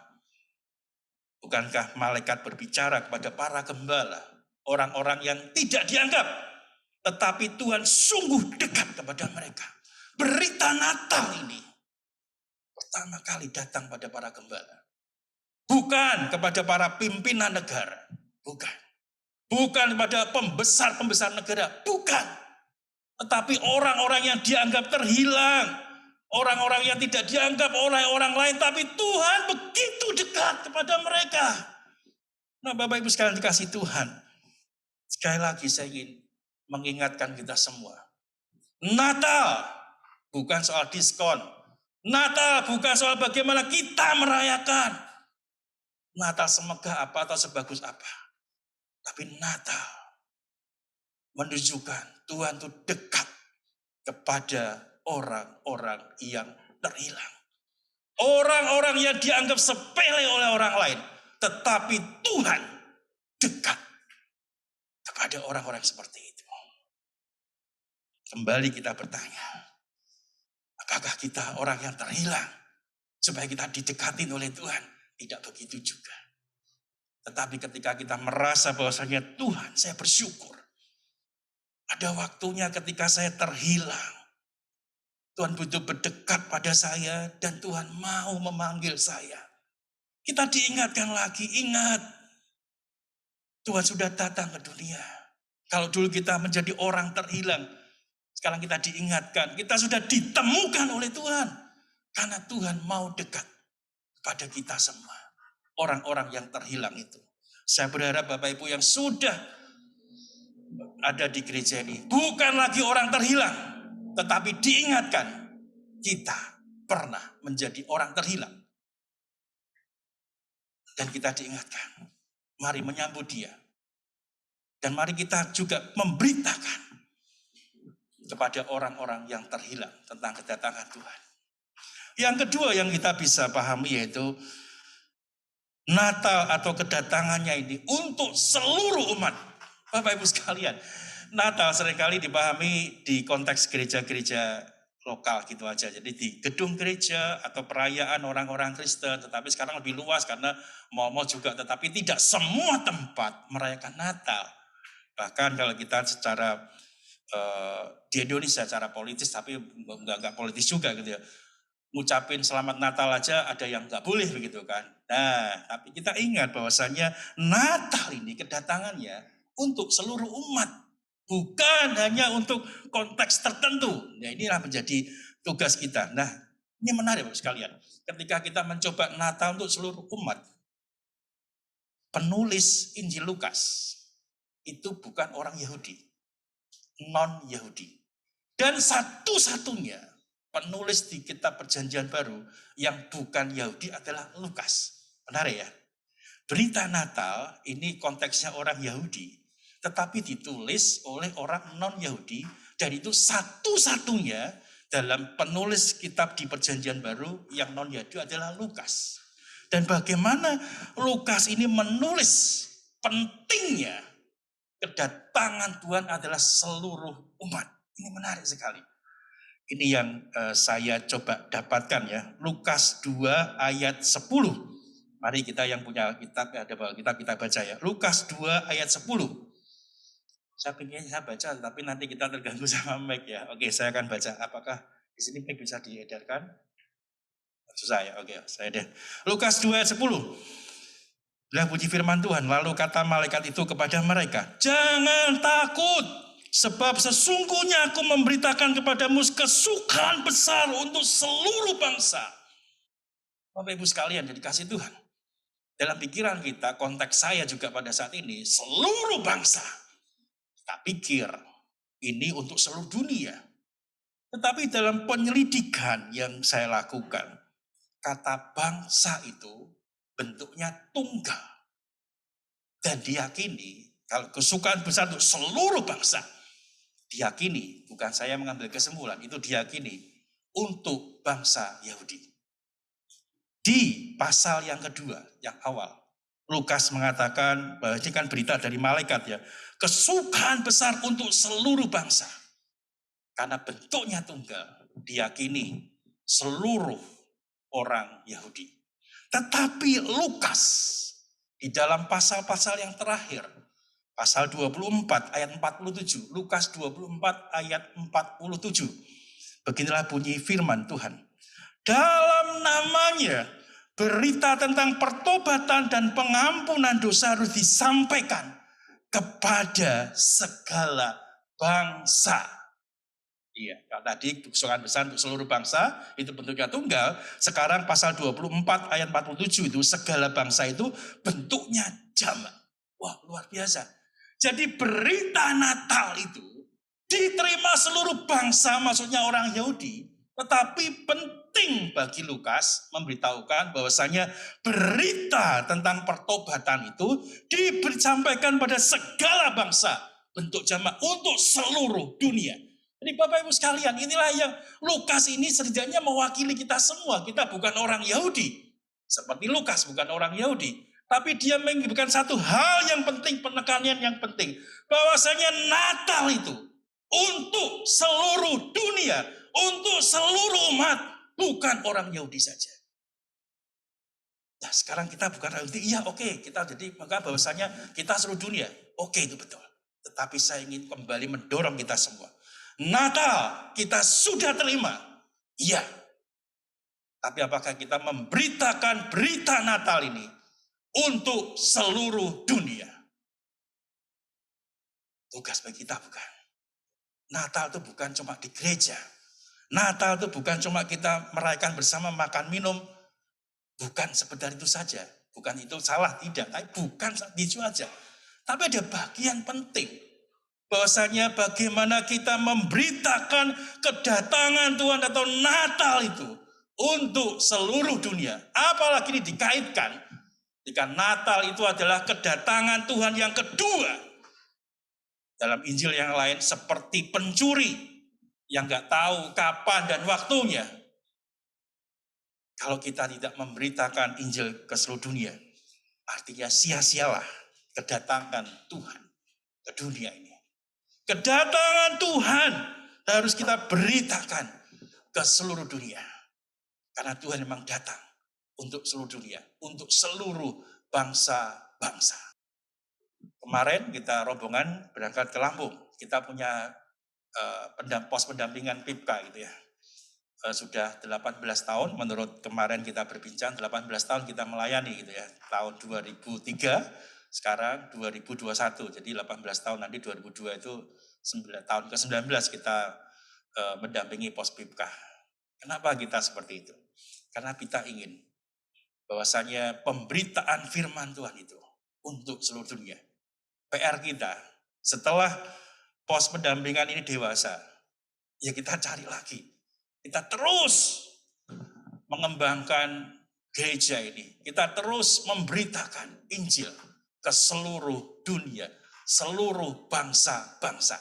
bukankah malaikat berbicara kepada para gembala, orang-orang yang tidak dianggap, tetapi Tuhan sungguh dekat kepada mereka. Berita Natal ini pertama kali datang pada para gembala. Bukan kepada para pimpinan negara. Bukan. Bukan kepada pembesar-pembesar negara. Bukan. Tetapi orang-orang yang dianggap terhilang. Orang-orang yang tidak dianggap oleh orang lain. Tapi Tuhan begitu dekat kepada mereka. Nah, Bapak Ibu sekalian dikasih Tuhan. Sekali lagi saya ingin mengingatkan kita semua. Natal bukan soal diskon. Natal bukan soal bagaimana kita merayakan. Natal semegah apa atau sebagus apa. Tapi Natal menunjukkan Tuhan itu dekat kepada orang-orang yang terhilang. Orang-orang yang dianggap sepele oleh orang lain. Tetapi Tuhan dekat kepada orang-orang seperti itu. Kembali kita bertanya. Apakah kita orang yang terhilang supaya kita didekatin oleh Tuhan? Tidak begitu juga. Tetapi ketika kita merasa bahwasanya Tuhan, saya bersyukur. Ada waktunya ketika saya terhilang. Tuhan butuh berdekat pada saya dan Tuhan mau memanggil saya. Kita diingatkan lagi, ingat. Tuhan sudah datang ke dunia. Kalau dulu kita menjadi orang terhilang, sekarang kita diingatkan, kita sudah ditemukan oleh Tuhan. Karena Tuhan mau dekat pada kita semua. Orang-orang yang terhilang itu. Saya berharap Bapak Ibu yang sudah ada di gereja ini. Bukan lagi orang terhilang. Tetapi diingatkan, kita pernah menjadi orang terhilang. Dan kita diingatkan, mari menyambut dia. Dan mari kita juga memberitakan kepada orang-orang yang terhilang tentang kedatangan Tuhan. Yang kedua yang kita bisa pahami yaitu Natal atau kedatangannya ini untuk seluruh umat. Bapak Ibu sekalian, Natal seringkali dipahami di konteks gereja-gereja lokal gitu aja. Jadi di gedung gereja atau perayaan orang-orang Kristen, tetapi sekarang lebih luas karena mau-mau juga, tetapi tidak semua tempat merayakan Natal. Bahkan kalau kita secara di Indonesia secara politis, tapi enggak politis juga gitu ya, ngucapin selamat Natal aja ada yang nggak boleh begitu kan. Nah, tapi kita ingat bahwasannya Natal ini kedatangannya untuk seluruh umat, bukan hanya untuk konteks tertentu. Nah, inilah menjadi tugas kita. Nah, ini menarik Bapak sekalian. Ketika kita mencoba Natal untuk seluruh umat, penulis Injil Lukas itu bukan orang Yahudi, non-Yahudi. Dan satu-satunya penulis di kitab Perjanjian Baru yang bukan Yahudi adalah Lukas. Menarik ya. Berita Natal ini konteksnya orang Yahudi, tetapi ditulis oleh orang non-Yahudi, dan itu satu-satunya dalam penulis kitab di Perjanjian Baru yang non-Yahudi adalah Lukas. Dan bagaimana Lukas ini menulis pentingnya kedatangan Tuhan adalah seluruh umat. Ini menarik sekali. Ini yang saya coba dapatkan ya. Lukas 2 ayat 10. Mari kita yang punya kitab, ada kita baca ya. Lukas 2 ayat 10. Saya pinginnya saya baca, tapi nanti kita terganggu sama mic ya. Oke, saya akan baca. Apakah di sini mic bisa diedarkan? Susah ya, oke. Saya deh. Lukas 2 ayat 10. Lah puji firman Tuhan. Lalu kata malaikat itu kepada mereka, jangan takut, sebab sesungguhnya aku memberitakan kepadamu kesukaan besar untuk seluruh bangsa. Bapak Ibu sekalian, jadi kasih Tuhan. Dalam pikiran kita, konteks saya juga pada saat ini, seluruh bangsa. Tak pikir ini untuk seluruh dunia. Tetapi dalam penyelidikan yang saya lakukan, kata bangsa itu bentuknya tunggal. Dan diyakini, kalau kesukaan besar untuk seluruh bangsa, diyakini, bukan saya mengambil kesimpulan, itu diyakini untuk bangsa Yahudi. Di pasal yang kedua, yang awal, Lukas mengatakan bahwa ini kan berita dari malaikat ya, kesukaan besar untuk seluruh bangsa. Karena bentuknya tunggal, diyakini seluruh orang Yahudi. Tetapi Lukas di dalam pasal-pasal yang terakhir, pasal 24 ayat 47, Lukas 24 ayat 47. Beginilah bunyi firman Tuhan. Dalam namanya berita tentang pertobatan dan pengampunan dosa harus disampaikan kepada segala bangsa. Iya, kalau tadi kesukaan besar untuk seluruh bangsa itu bentuknya tunggal, sekarang pasal 24 ayat 47 itu segala bangsa itu bentuknya jamak. Wah, luar biasa. Jadi berita Natal itu diterima seluruh bangsa, maksudnya orang Yahudi, tetapi penting bagi Lukas memberitahukan bahwasanya berita tentang pertobatan itu disampaikan pada segala bangsa, bentuk jamak untuk seluruh dunia. Jadi Bapak Ibu sekalian, inilah yang Lukas ini setidaknya mewakili kita semua. Kita bukan orang Yahudi. Seperti Lukas bukan orang Yahudi. Tapi dia mengirimkan satu hal yang penting, penekanan yang penting. Bahwasanya Natal itu untuk seluruh dunia, untuk seluruh umat, bukan orang Yahudi saja. Nah sekarang kita bukan orang Yahudi, iya oke, kita jadi maka bahwasanya kita seluruh dunia. Oke, itu betul. Tetapi saya ingin kembali mendorong kita semua. Natal kita sudah terima. Iya. Tapi apakah kita memberitakan berita Natal ini untuk seluruh dunia? Tugas bagi kita bukan. Natal itu bukan cuma di gereja. Natal itu bukan cuma kita merayakan bersama makan minum. Bukan sekedar itu saja. Bukan itu salah, tidak. Tapi bukan itu saja. Tapi ada bagian penting. Bahwasanya bagaimana kita memberitakan kedatangan Tuhan atau Natal itu untuk seluruh dunia. Apalagi ini dikaitkan jika Natal itu adalah kedatangan Tuhan yang kedua. Dalam Injil yang lain seperti pencuri yang nggak tahu kapan dan waktunya. Kalau kita tidak memberitakan Injil ke seluruh dunia, artinya sia-sialah kedatangan Tuhan ke dunia ini. Kedatangan Tuhan harus kita beritakan ke seluruh dunia. Karena Tuhan memang datang untuk seluruh dunia, untuk seluruh bangsa-bangsa. Kemarin kita rombongan berangkat ke Lampung. Kita punya pos pendampingan PIPKA gitu ya. Sudah 18 tahun, menurut kemarin kita berbincang, 18 tahun kita melayani gitu ya. Tahun 2003, sekarang 2021, jadi 18 tahun, nanti 2002 itu tahun ke-19 kita mendampingi pos PIPKA. Kenapa kita seperti itu? Karena kita ingin bahwasanya pemberitaan firman Tuhan itu untuk seluruh dunia. PR kita, setelah pos pendampingan ini dewasa, ya kita cari lagi. Kita terus mengembangkan gereja ini. Kita terus memberitakan Injil ke seluruh dunia, seluruh bangsa-bangsa.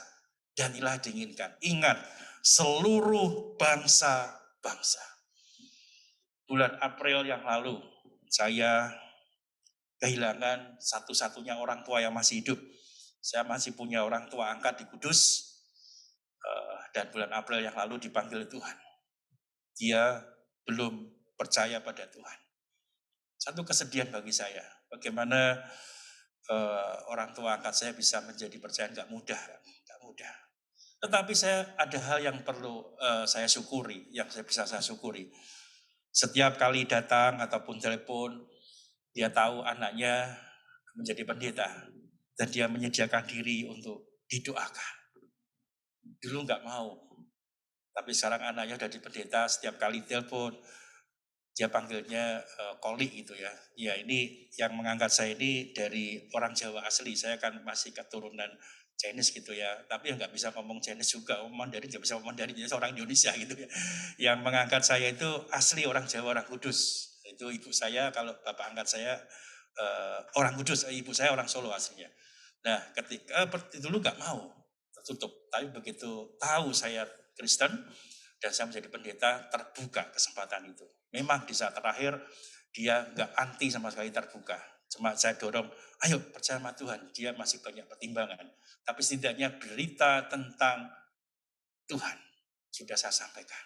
Dan inilah diinginkan. Ingat, seluruh bangsa-bangsa. Bulan April yang lalu, saya kehilangan satu-satunya orang tua yang masih hidup. Saya masih punya orang tua angkat di Kudus. Dan bulan April yang lalu dipanggil Tuhan. Dia belum percaya pada Tuhan. Satu kesedihan bagi saya. Bagaimana orang tua angkat saya bisa menjadi percaya, nggak mudah. Tetapi ada hal yang perlu saya syukuri, yang bisa saya syukuri. Setiap kali datang ataupun telepon, dia tahu anaknya menjadi pendeta. Dan dia menyediakan diri untuk didoakan. Dulu nggak mau. Tapi sekarang anaknya udah di pendeta, setiap kali telepon, dia panggilnya kolik gitu ya. Ya ini yang mengangkat saya ini dari orang Jawa asli, saya kan masih keturunan Chinese gitu ya. Tapi nggak bisa ngomong Chinese juga, Mandarin nggak bisa ngomong Mandarin, jadi orang Indonesia gitu ya. Yang mengangkat saya itu asli orang Jawa, orang Kudus. Itu ibu saya, kalau bapak angkat saya orang Kudus, ibu saya orang Solo aslinya. Nah ketika dulu nggak mau, tertutup. Tapi begitu tahu saya Kristen dan saya menjadi pendeta, terbuka kesempatan itu. Memang di saat terakhir dia nggak anti sama sekali, terbuka. Cuma saya dorong, ayo percaya sama Tuhan, dia masih banyak pertimbangan. Tapi setidaknya berita tentang Tuhan sudah saya sampaikan.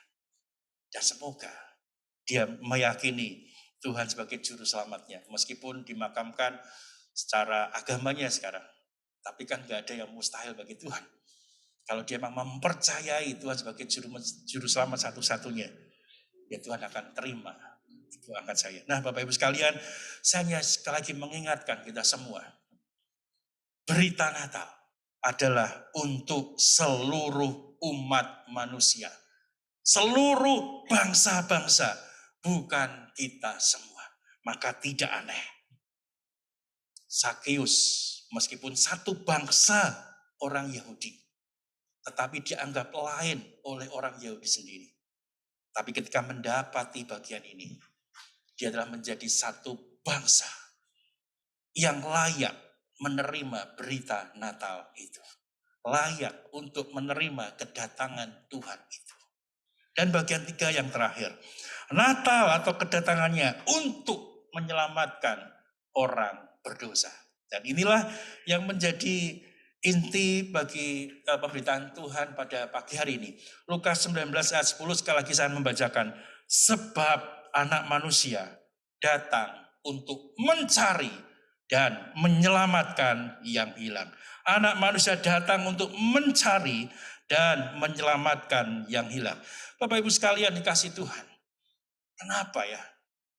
Dan semoga dia meyakini Tuhan sebagai juru selamatnya. Meskipun dimakamkan secara agamanya sekarang. Tapi kan nggak ada yang mustahil bagi Tuhan. Kalau dia memang mempercayai Tuhan sebagai juru selamat satu-satunya, ya Tuhan akan terima itu angkat saya. Nah Bapak Ibu sekalian, saya hanya sekali lagi mengingatkan kita semua. Berita Natal adalah untuk seluruh umat manusia. Seluruh bangsa-bangsa, bukan kita semua. Maka tidak aneh. Sakeus, meskipun satu bangsa orang Yahudi, tetapi dianggap lain oleh orang Yahudi sendiri. Tapi ketika mendapati bagian ini, dia adalah menjadi satu bangsa yang layak menerima berita Natal itu. Layak untuk menerima kedatangan Tuhan itu. Dan bagian 3 yang terakhir, Natal atau kedatangannya untuk menyelamatkan orang berdosa. Dan inilah yang menjadi inti bagi pemberitaan Tuhan pada pagi hari ini. Lukas 19 ayat 10 sekali lagi saya membacakan. Sebab anak manusia datang untuk mencari dan menyelamatkan yang hilang. Anak manusia datang untuk mencari dan menyelamatkan yang hilang. Bapak Ibu sekalian dikasih Tuhan. Kenapa ya?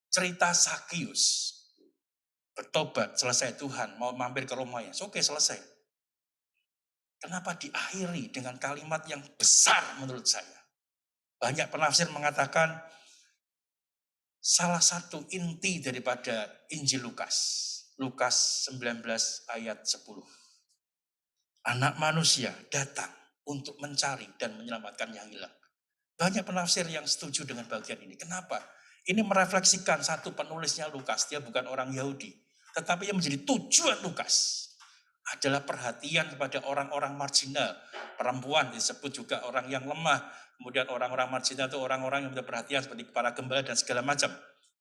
Cerita Sakeus bertobat, selesai Tuhan mau mampir ke rumahnya. Oke, selesai. Kenapa diakhiri dengan kalimat yang besar menurut saya? Banyak penafsir mengatakan salah satu inti daripada Injil Lukas. Lukas 19 ayat 10. Anak manusia datang untuk mencari dan menyelamatkan yang hilang. Banyak penafsir yang setuju dengan bagian ini. Kenapa? Ini merefleksikan satu penulisnya Lukas. Dia bukan orang Yahudi. Tetapi yang menjadi tujuan Lukas adalah perhatian kepada orang-orang marginal, perempuan disebut juga orang yang lemah. Kemudian orang-orang marginal itu orang-orang yang menjadi perhatian seperti para gembala dan segala macam.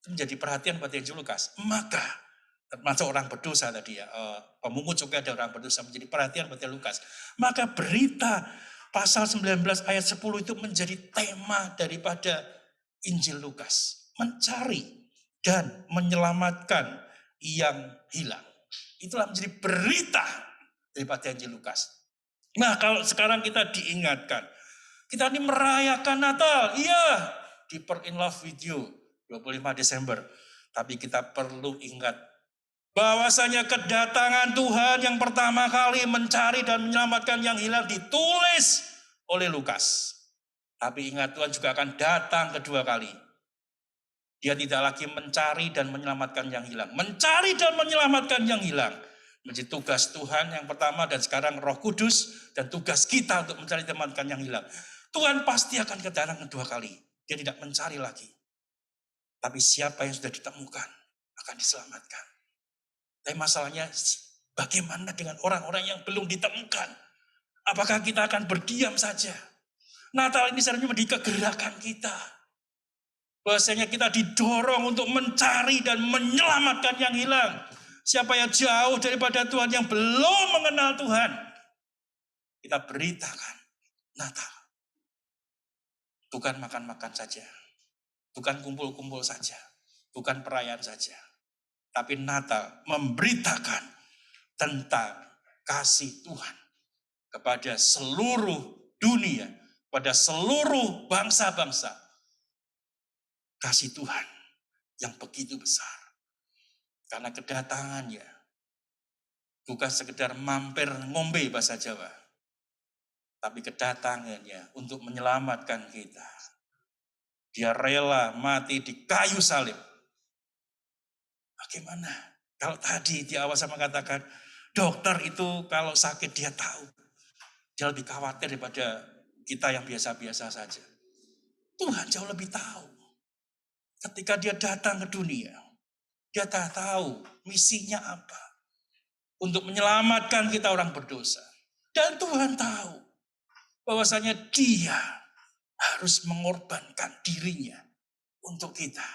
Itu menjadi perhatian buat Injil Lukas. Maka termasuk orang berdosa tadi ya, pemungut juga ada orang berdosa menjadi perhatian buat Lukas. Maka berita pasal 19 ayat 10 itu menjadi tema daripada Injil Lukas. Mencari dan menyelamatkan yang hilang. Itulah menjadi berita daripada Injil Lukas. Nah, kalau sekarang kita diingatkan, kita ini merayakan Natal, iya, di In Love with You 25 Desember. Tapi kita perlu ingat bahwasanya kedatangan Tuhan yang pertama kali mencari dan menyelamatkan yang hilang ditulis oleh Lukas. Tapi ingat, Tuhan juga akan datang kedua kali. Dia tidak lagi mencari dan menyelamatkan yang hilang. Mencari dan menyelamatkan yang hilang menjadi tugas Tuhan yang pertama, dan sekarang Roh Kudus, dan tugas kita untuk mencari dan menyelamatkan yang hilang. Tuhan pasti akan datang kedua kali. Dia tidak mencari lagi. Tapi siapa yang sudah ditemukan akan diselamatkan. Tapi masalahnya, bagaimana dengan orang-orang yang belum ditemukan? Apakah kita akan berdiam saja? Natal ini sebenarnya menjadi kegerakan kita. Bahwasanya kita didorong untuk mencari dan menyelamatkan yang hilang. Siapa yang jauh daripada Tuhan, yang belum mengenal Tuhan, kita beritakan Natal. Bukan makan-makan saja, bukan kumpul-kumpul saja, bukan perayaan saja. Tapi Natal memberitakan tentang kasih Tuhan kepada seluruh dunia, pada seluruh bangsa-bangsa. Kasih Tuhan yang begitu besar. Karena kedatangannya bukan sekedar mampir ngombe bahasa Jawa, tapi kedatangannya untuk menyelamatkan kita. Dia rela mati di kayu salib. Bagaimana? Kalau tadi di awal saya mengatakan, dokter itu kalau sakit dia tahu. Dia lebih khawatir daripada kita yang biasa-biasa saja. Tuhan jauh lebih tahu. Ketika dia datang ke dunia, dia tahu misinya apa. Untuk menyelamatkan kita orang berdosa. Dan Tuhan tahu bahwasanya dia harus mengorbankan dirinya untuk kita.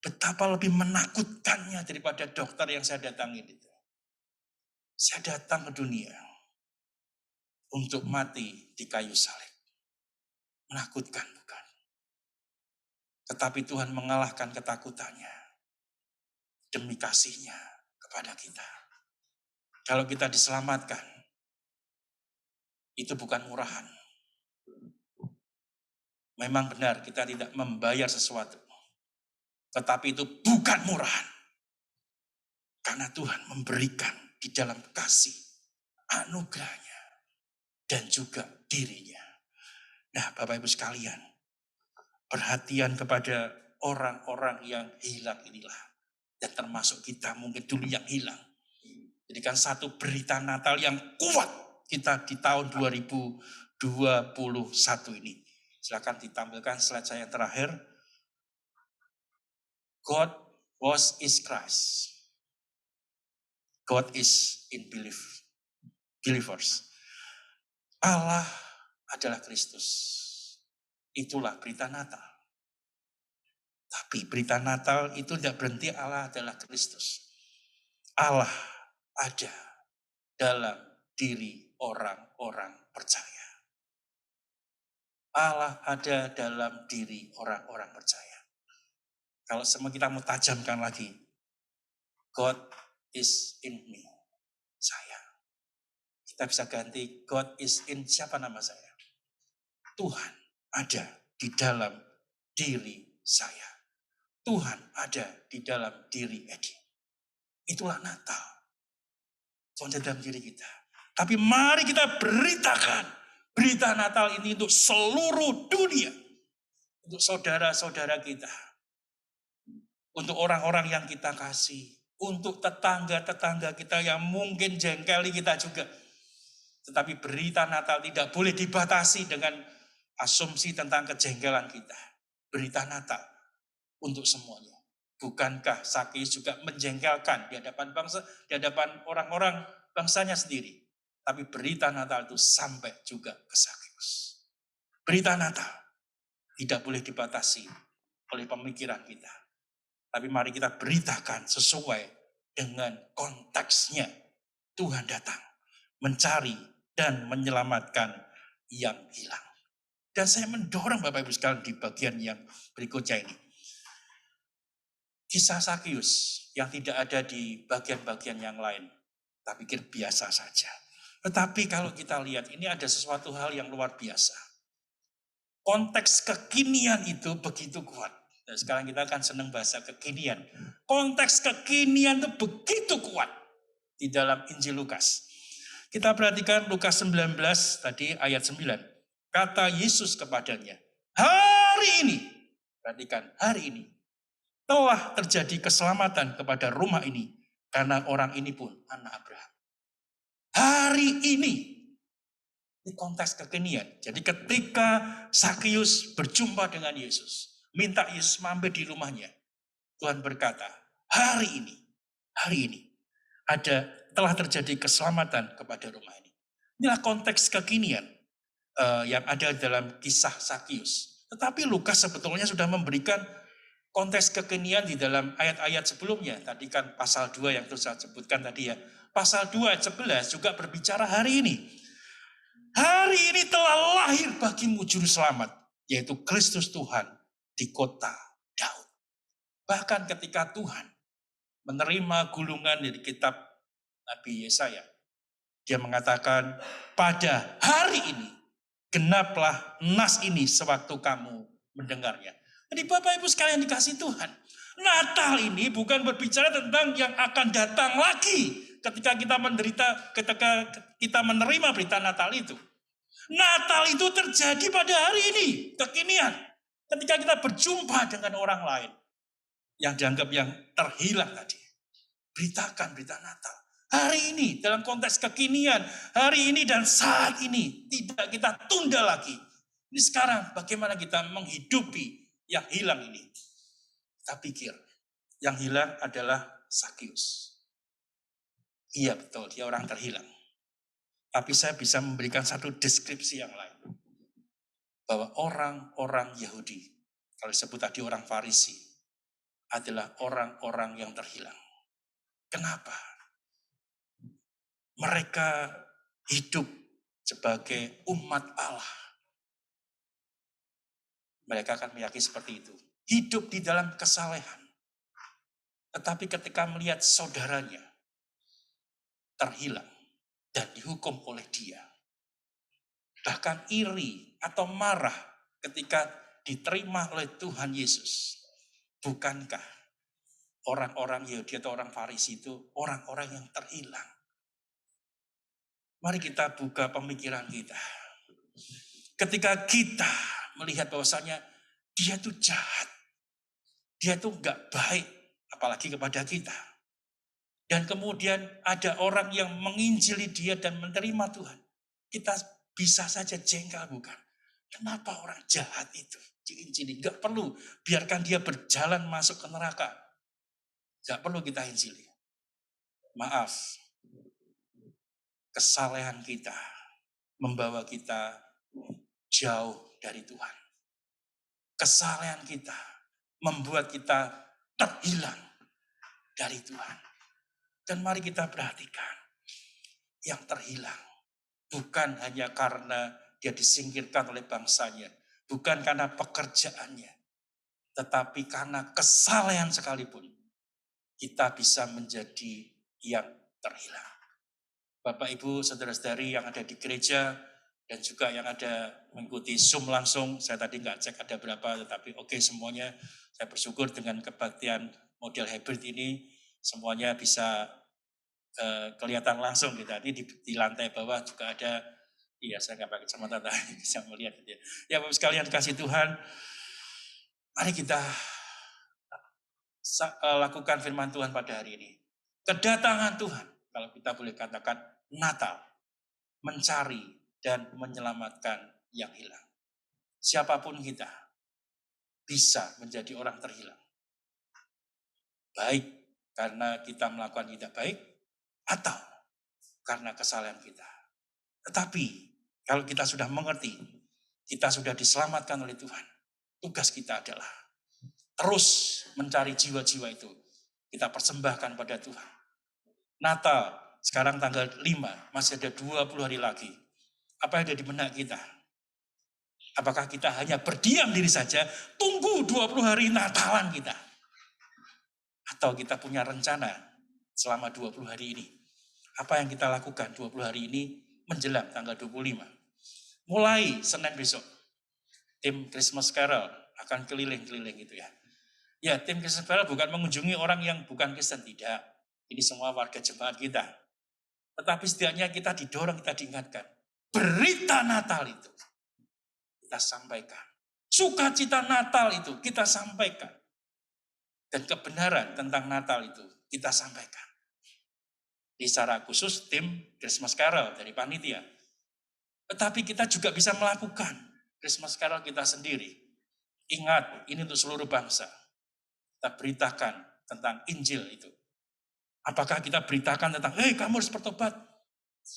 Betapa lebih menakutkannya daripada dokter yang saya datangi itu. Saya datang ke dunia untuk mati di kayu salib. Menakutkan bukan? Tetapi Tuhan mengalahkan ketakutannya demi kasihnya kepada kita. Kalau kita diselamatkan, itu bukan murahan. Memang benar kita tidak membayar sesuatu. Tetapi itu bukan murahan. Karena Tuhan memberikan di dalam kasih, anugerahnya, dan juga dirinya. Nah, Bapak Ibu sekalian, perhatian kepada orang-orang yang hilang inilah. Dan termasuk kita mungkin dulu yang hilang. Jadikan satu berita Natal yang kuat kita di tahun 2021 ini. Silakan ditampilkan slide saya yang terakhir. God is Christ. God is in believers. Allah adalah Kristus. Itulah berita Natal. Tapi berita Natal itu tidak berhenti Allah adalah Kristus. Allah ada dalam diri orang-orang percaya. Allah ada dalam diri orang-orang percaya. Kalau semua kita mau tajamkan lagi, God is in me, saya. Kita bisa ganti God is in siapa nama saya? Tuhan ada di dalam diri saya. Tuhan ada di dalam diri Edi. Itulah Natal. Tuhan ada dalam diri kita. Tapi mari kita beritakan berita Natal ini untuk seluruh dunia. Untuk saudara-saudara kita. Untuk orang-orang yang kita kasih. Untuk tetangga-tetangga kita yang mungkin jengkeli kita juga. Tetapi berita Natal tidak boleh dibatasi dengan asumsi tentang kejengkelan kita. Berita Natal untuk semuanya. Bukankah Zakheus juga menjengkelkan di hadapan bangsa, di hadapan orang-orang bangsanya sendiri? Tapi berita Natal itu sampai juga ke Sakeus. Berita Natal tidak boleh dibatasi oleh pemikiran kita. Tapi mari kita beritakan sesuai dengan konteksnya. Tuhan datang mencari dan menyelamatkan yang hilang. Dan saya mendorong Bapak Ibu sekalian di bagian yang berikutnya ini. Kisah Sakeus yang tidak ada di bagian-bagian yang lain. Tak pikir biasa saja. Tetapi kalau kita lihat ini ada sesuatu hal yang luar biasa. Konteks kekinian itu begitu kuat. Dan sekarang kita akan senang bahasa kekinian. Konteks kekinian itu begitu kuat di dalam Injil Lukas. Kita perhatikan Lukas 19 tadi ayat 9. Kata Yesus kepadanya, hari ini, perhatikan hari ini, telah terjadi keselamatan kepada rumah ini. Karena orang ini pun anak Abraham. Hari ini. Ini konteks kekinian. Jadi ketika Sakeus berjumpa dengan Yesus. Minta Yesus mampir di rumahnya. Tuhan berkata, hari ini. Telah terjadi keselamatan kepada rumah ini. Inilah konteks kekinian yang ada dalam kisah Sakeus. Tetapi Lukas sebetulnya sudah memberikan konteks kekinian di dalam ayat-ayat sebelumnya. Tadi kan pasal 2 yang saya sebutkan tadi ya. Pasal 2 ayat 11 juga berbicara hari ini. Hari ini telah lahir bagimu juru selamat. Yaitu Kristus Tuhan di kota Daud. Bahkan ketika Tuhan menerima gulungan dari kitab Nabi Yesaya. Dia mengatakan pada hari ini genaplah nas ini sewaktu kamu mendengarnya. Jadi Bapak Ibu sekalian dikasih Tuhan. Natal ini bukan berbicara tentang yang akan datang lagi ketika kita menerima berita Natal itu. Natal itu terjadi pada hari ini, kekinian. Ketika kita berjumpa dengan orang lain yang dianggap yang terhilang tadi. Beritakan berita Natal. Hari ini dalam konteks kekinian, hari ini dan saat ini tidak kita tunda lagi. Ini sekarang bagaimana kita menghidupi yang hilang ini. Kita pikir yang hilang adalah Sakeus. Iya betul, dia orang terhilang. Tapi saya bisa memberikan satu deskripsi yang lain. Bahwa orang-orang Yahudi, kalau disebut tadi orang Farisi, adalah orang-orang yang terhilang. Kenapa? Mereka hidup sebagai umat Allah. Mereka akan meyakini seperti itu. Hidup di dalam kesalehan. Tetapi ketika melihat saudaranya terhilang dan dihukum oleh dia. Bahkan iri atau marah ketika diterima oleh Tuhan Yesus. Bukankah orang-orang Yahudi atau orang Farisi itu orang-orang yang terhilang? Mari kita buka pemikiran kita. Ketika kita melihat bahwasanya dia itu jahat. Dia itu enggak baik, apalagi kepada kita. Dan kemudian ada orang yang menginjili dia dan menerima Tuhan. Kita bisa saja jengkel, bukan? Kenapa orang jahat itu diinjili? Enggak perlu, biarkan dia berjalan masuk ke neraka. Enggak perlu kita injili. Maaf, kesalehan kita membawa kita jauh dari Tuhan. Kesalehan kita membuat kita terhilang dari Tuhan. Dan mari kita perhatikan yang terhilang. Bukan hanya karena dia disingkirkan oleh bangsanya. Bukan karena pekerjaannya. Tetapi karena kesalehan sekalipun. Kita bisa menjadi yang terhilang. Bapak, Ibu, saudara-saudari yang ada di gereja. Dan juga yang ada mengikuti Zoom langsung. Saya tadi nggak cek ada berapa. Tetapi oke, semuanya. Saya bersyukur dengan kebaktian model hybrid ini. Semuanya bisa kelihatan langsung. Tadi di lantai bawah juga ada. Iya, saya nggak pakai kacamata tadi. Bisa melihat. Ya, Bapak sekalian kasih Tuhan. Mari kita lakukan firman Tuhan pada hari ini. Kedatangan Tuhan. Kalau kita boleh katakan Natal. Mencari dan menyelamatkan yang hilang. Siapapun kita bisa menjadi orang terhilang. Baik karena kita melakukan tidak baik atau karena kesalahan kita. Tetapi kalau kita sudah mengerti, kita sudah diselamatkan oleh Tuhan. Tugas kita adalah terus mencari jiwa-jiwa itu. Kita persembahkan pada Tuhan. Natal, sekarang tanggal 5, masih ada 20 hari lagi. Apa yang ada di benak kita? Apakah kita hanya berdiam diri saja, tunggu 20 hari Natalan kita? Atau kita punya rencana selama 20 hari ini? Apa yang kita lakukan 20 hari ini menjelang tanggal 25? Mulai Senin besok, tim Christmas Carol akan keliling-keliling gitu ya. Ya, tim Christmas Carol bukan mengunjungi orang yang bukan Kristen, tidak. Ini semua warga jemaat kita. Tetapi setidaknya kita didorong, kita diingatkan. Berita Natal itu kita sampaikan. Sukacita Natal itu kita sampaikan. Dan kebenaran tentang Natal itu kita sampaikan. Secara khusus tim Christmas Carol dari panitia. Tetapi kita juga bisa melakukan Christmas Carol kita sendiri. Ingat, ini untuk seluruh bangsa. Kita beritakan tentang Injil itu. Apakah kita beritakan tentang, kamu harus bertobat?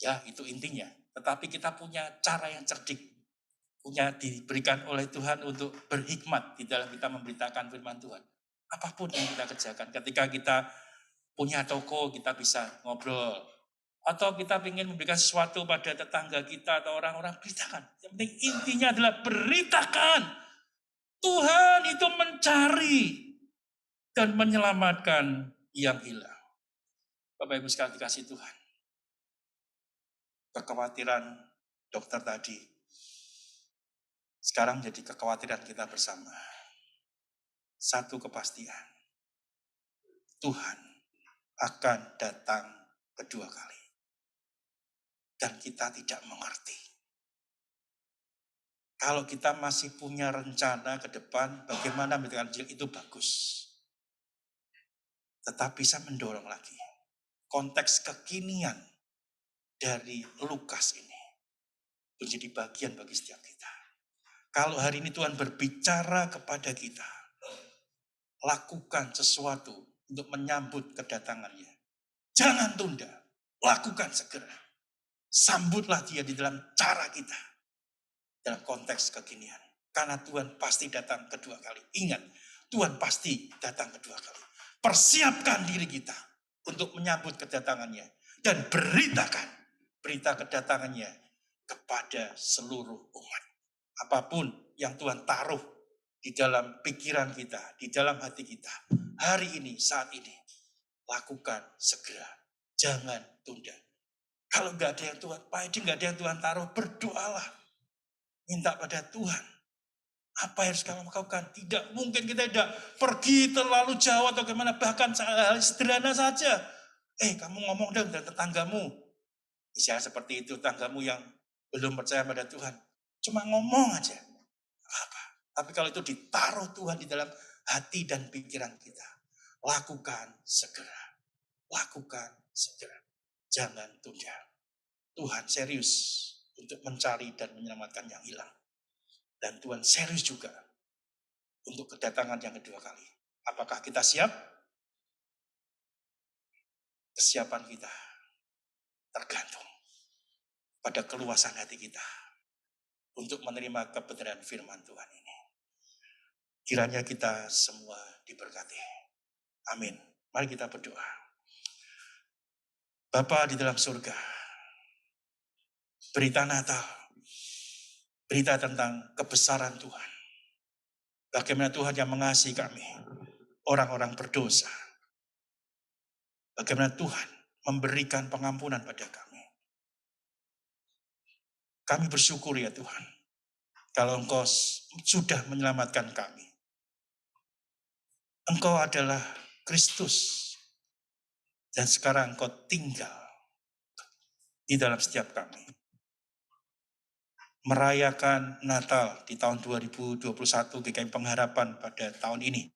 Ya, itu intinya. Tetapi kita punya cara yang cerdik. Punya diberikan oleh Tuhan untuk berhikmat di dalam kita memberitakan firman Tuhan. Apapun yang kita kerjakan. Ketika kita punya toko, kita bisa ngobrol. Atau kita ingin memberikan sesuatu pada tetangga kita atau orang-orang, beritakan. Yang penting intinya adalah beritakan. Tuhan itu mencari dan menyelamatkan yang hilang. Bapak Ibu sekalian dikasih Tuhan. Kekhawatiran dokter tadi sekarang jadi kekhawatiran kita bersama. Satu kepastian. Tuhan akan datang kedua kali. Dan kita tidak mengerti. Kalau kita masih punya rencana ke depan, bagaimana mendengar Injil itu bagus. Tetapi saya mendorong lagi. Konteks kekinian dari Lukas ini menjadi bagian bagi setiap kita. Kalau hari ini Tuhan berbicara kepada kita, lakukan sesuatu untuk menyambut kedatangannya. Jangan tunda, lakukan segera. Sambutlah dia di dalam cara kita. Dalam konteks kekinian. Karena Tuhan pasti datang kedua kali. Ingat, Tuhan pasti datang kedua kali. Persiapkan diri kita untuk menyambut kedatangannya. Dan beritakan berita kedatangannya kepada seluruh umat. Apapun yang Tuhan taruh di dalam pikiran kita, di dalam hati kita. Hari ini, saat ini. Lakukan segera. Jangan tunda. Kalau nggak ada yang Tuhan, Pak Edi nggak ada yang Tuhan taruh, berdoalah. Minta pada Tuhan. Apa yang harus kamu lakukan? Tidak mungkin kita tidak pergi terlalu jauh atau gimana. Bahkan hal sederhana saja. Kamu ngomong dong dengan tetanggamu. Misalnya seperti itu, tetanggamu yang belum percaya pada Tuhan. Cuma ngomong aja. Apa? Tapi kalau itu ditaruh Tuhan di dalam hati dan pikiran kita. Lakukan segera. Lakukan segera. Jangan tunda. Tuhan serius untuk mencari dan menyelamatkan yang hilang. Dan Tuhan serius juga untuk kedatangan yang kedua kali. Apakah kita siap? Kesiapan kita tergantung pada keluasan hati kita untuk menerima kebenaran firman Tuhan ini. Kiranya kita semua diberkati. Amin. Mari kita berdoa. Bapa di dalam surga, berita Natal, berita tentang kebesaran Tuhan. Bagaimana Tuhan yang mengasihi kami, orang-orang berdosa. Bagaimana Tuhan memberikan pengampunan pada kami. Kami bersyukur ya Tuhan, kalau Engkau sudah menyelamatkan kami. Engkau adalah Kristus. Dan sekarang Engkau tinggal di dalam setiap kami. Merayakan Natal di tahun 2021 GKI Pengharapan pada tahun ini.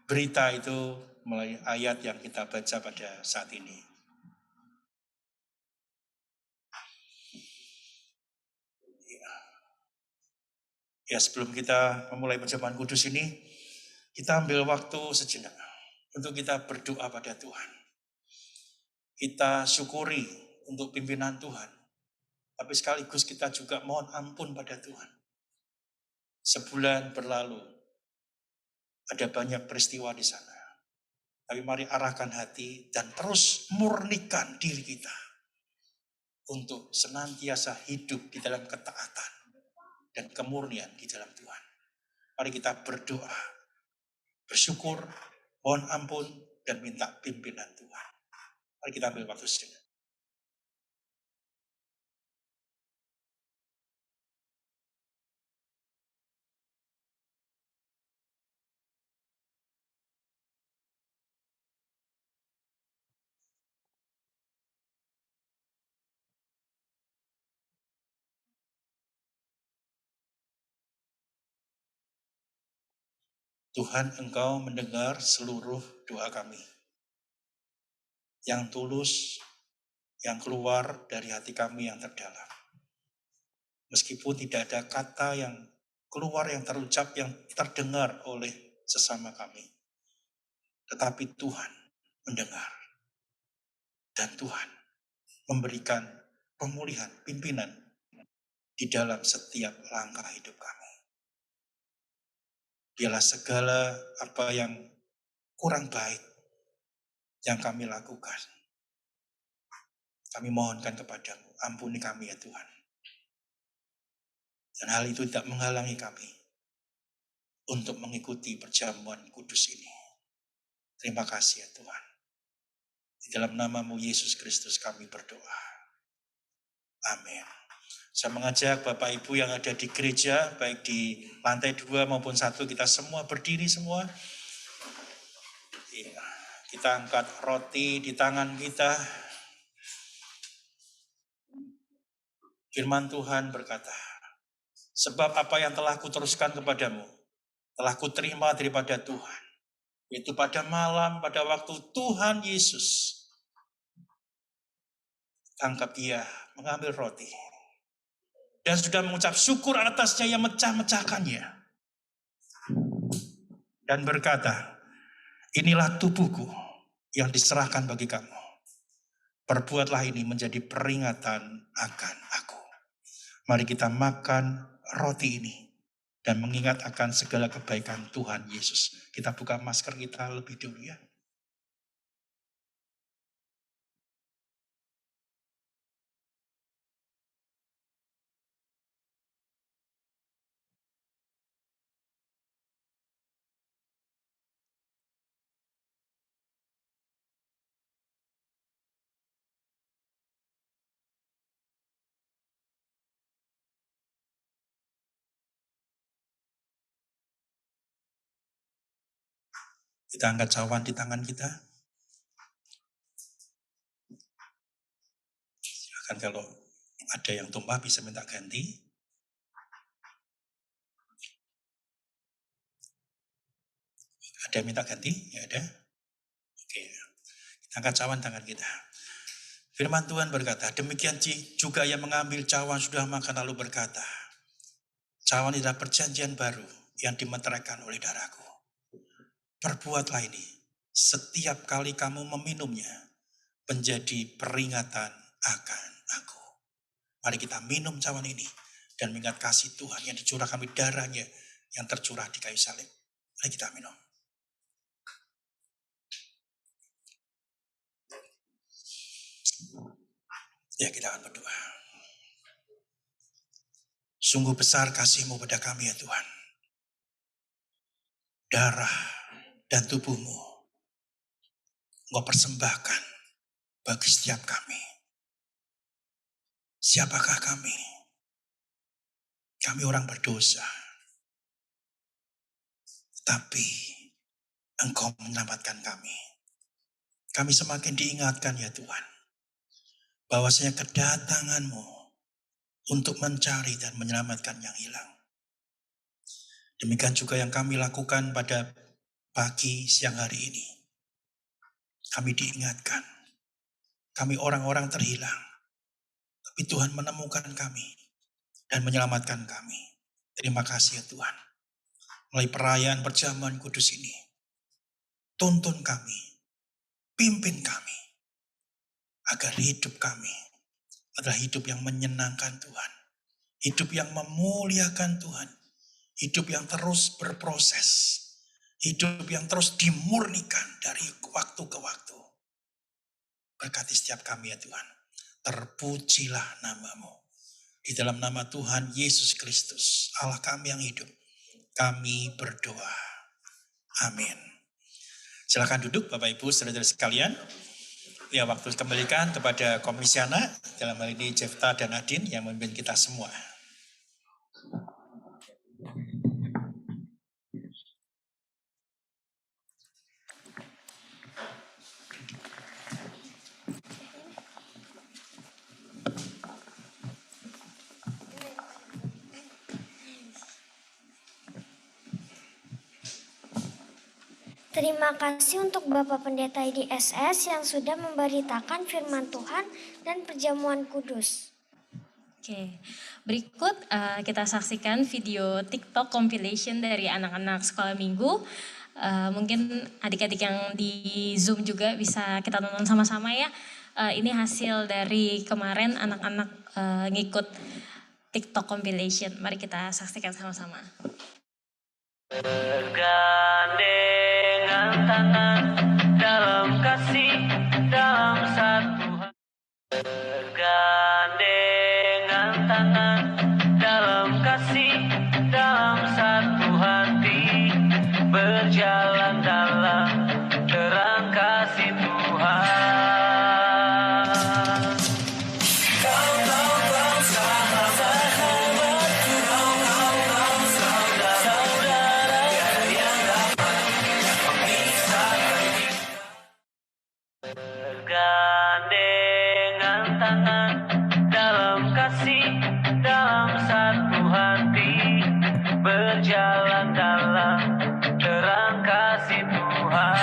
berita itu melalui ayat yang kita baca pada saat ini. Ya, sebelum kita memulai perjamuan kudus ini, kita ambil waktu sejenak untuk kita berdoa pada Tuhan. Kita syukuri untuk pimpinan Tuhan, tapi sekaligus kita juga mohon ampun pada Tuhan. Sebulan berlalu, ada banyak peristiwa di sana. Tapi mari arahkan hati dan terus murnikan diri kita untuk senantiasa hidup di dalam ketaatan dan kemurnian di dalam Tuhan. Mari kita berdoa, bersyukur, mohon ampun, dan minta pimpinan Tuhan. Mari kita ambil waktu sejenak. Tuhan, Engkau mendengar seluruh doa kami yang tulus, yang keluar dari hati kami yang terdalam. Meskipun tidak ada kata yang keluar, yang terucap, yang terdengar oleh sesama kami, tetapi Tuhan mendengar dan Tuhan memberikan pemulihan, pimpinan di dalam setiap langkah hidup kami. Biarlah segala apa yang kurang baik yang kami lakukan, kami mohonkan kepadamu, ampuni kami ya Tuhan. Dan hal itu tidak menghalangi kami untuk mengikuti perjamuan kudus ini. Terima kasih ya Tuhan. Di dalam namamu Yesus Kristus kami berdoa. Amin. Saya mengajak Bapak Ibu yang ada di gereja, baik di lantai 2 maupun 1, kita semua berdiri semua. Kita angkat roti di tangan kita. Firman Tuhan berkata, sebab apa yang telah kuteruskan kepadamu, telah kuterima daripada Tuhan. Yaitu pada malam, pada waktu Tuhan Yesus tangkap dia, mengambil roti. Dan sudah mengucap syukur atasnya, yang mecah-mecahkannya. Dan berkata, inilah tubuhku yang diserahkan bagi kamu. Perbuatlah ini menjadi peringatan akan aku. Mari kita makan roti ini dan mengingat akan segala kebaikan Tuhan Yesus. Kita buka masker kita lebih dulu ya. Kita angkat cawan di tangan kita. Silakan kalau ada yang tumpah bisa minta ganti. Ada yang minta ganti? Ya ada. Oke. Kita angkat cawan tangan kita. Firman Tuhan berkata, demikian juga yang mengambil cawan sudah makan lalu berkata, cawan adalah perjanjian baru yang dimeteraikan oleh darahku. Perbuatlah ini setiap kali kamu meminumnya menjadi peringatan akan aku. Mari kita minum cawan ini dan mengingat kasih Tuhan yang dicurahkan di darahnya yang tercurah di kayu salib. Mari kita minum. Ya, kita akan berdoa. Sungguh besar kasih-Mu pada kami ya Tuhan. Darah dan tubuh-Mu Engkau persembahkan bagi setiap kami. Siapakah kami? Kami orang berdosa. Tapi Engkau menyelamatkan kami. Kami semakin diingatkan ya Tuhan, bahwasanya kedatangan-Mu untuk mencari dan menyelamatkan yang hilang. Demikian juga yang kami lakukan pada pagi siang hari ini. Kami diingatkan, kami orang-orang terhilang, tapi Tuhan menemukan kami dan menyelamatkan kami. Terima kasih ya Tuhan. Melalui perayaan perjamuan kudus ini, tuntun kami, pimpin kami, agar hidup kami adalah hidup yang menyenangkan Tuhan. Hidup yang memuliakan Tuhan. Hidup yang terus berproses. Hidup yang terus dimurnikan dari waktu ke waktu. Berkati setiap kami ya Tuhan. Terpujilah nama-Mu. Di dalam nama Tuhan Yesus Kristus, Allah kami yang hidup, kami berdoa. Amin. Silakan duduk Bapak Ibu saudara-saudara sekalian. Ya, waktu kembalikan kepada Komisiana, dalam hal ini Jefta dan Nadine yang memimpin kita semua. Terima kasih untuk Bapak Pendeta IDSS yang sudah memberitakan firman Tuhan dan perjamuan kudus. Oke, berikut kita saksikan video TikTok compilation dari anak-anak sekolah minggu. Mungkin adik-adik yang di Zoom juga bisa kita tonton sama-sama ya. Ini hasil dari kemarin anak-anak ngikut TikTok compilation. Mari kita saksikan sama-sama. Bergandengan tangan dalam kasih, dalam satu hati. Bergandengan tangan dalam kasih, dalam satu hati. Berjalan dalam terang kasih Tuhan. Bergandengan tangan dalam kasih, dalam satu hati. Berjalan dalam terang kasih Tuhan.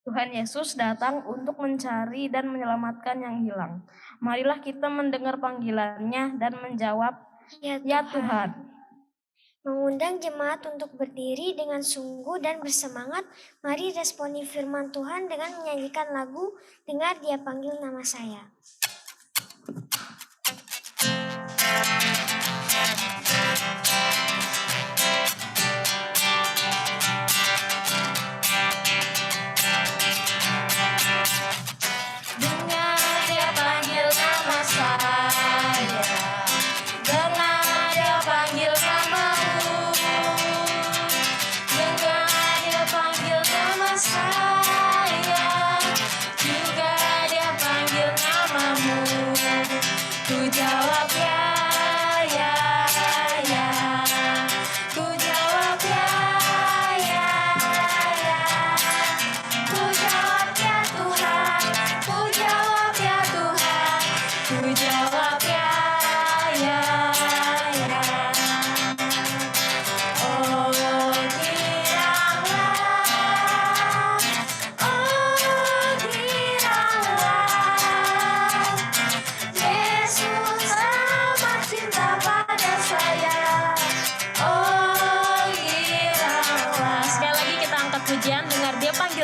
Tuhan Yesus datang untuk mencari dan menyelamatkan yang hilang. Marilah kita mendengar panggilannya dan menjawab, Ya Tuhan. Mengundang jemaat untuk berdiri dengan sungguh dan bersemangat. Mari responi firman Tuhan dengan menyanyikan lagu Dengar Dia Panggil Nama Saya.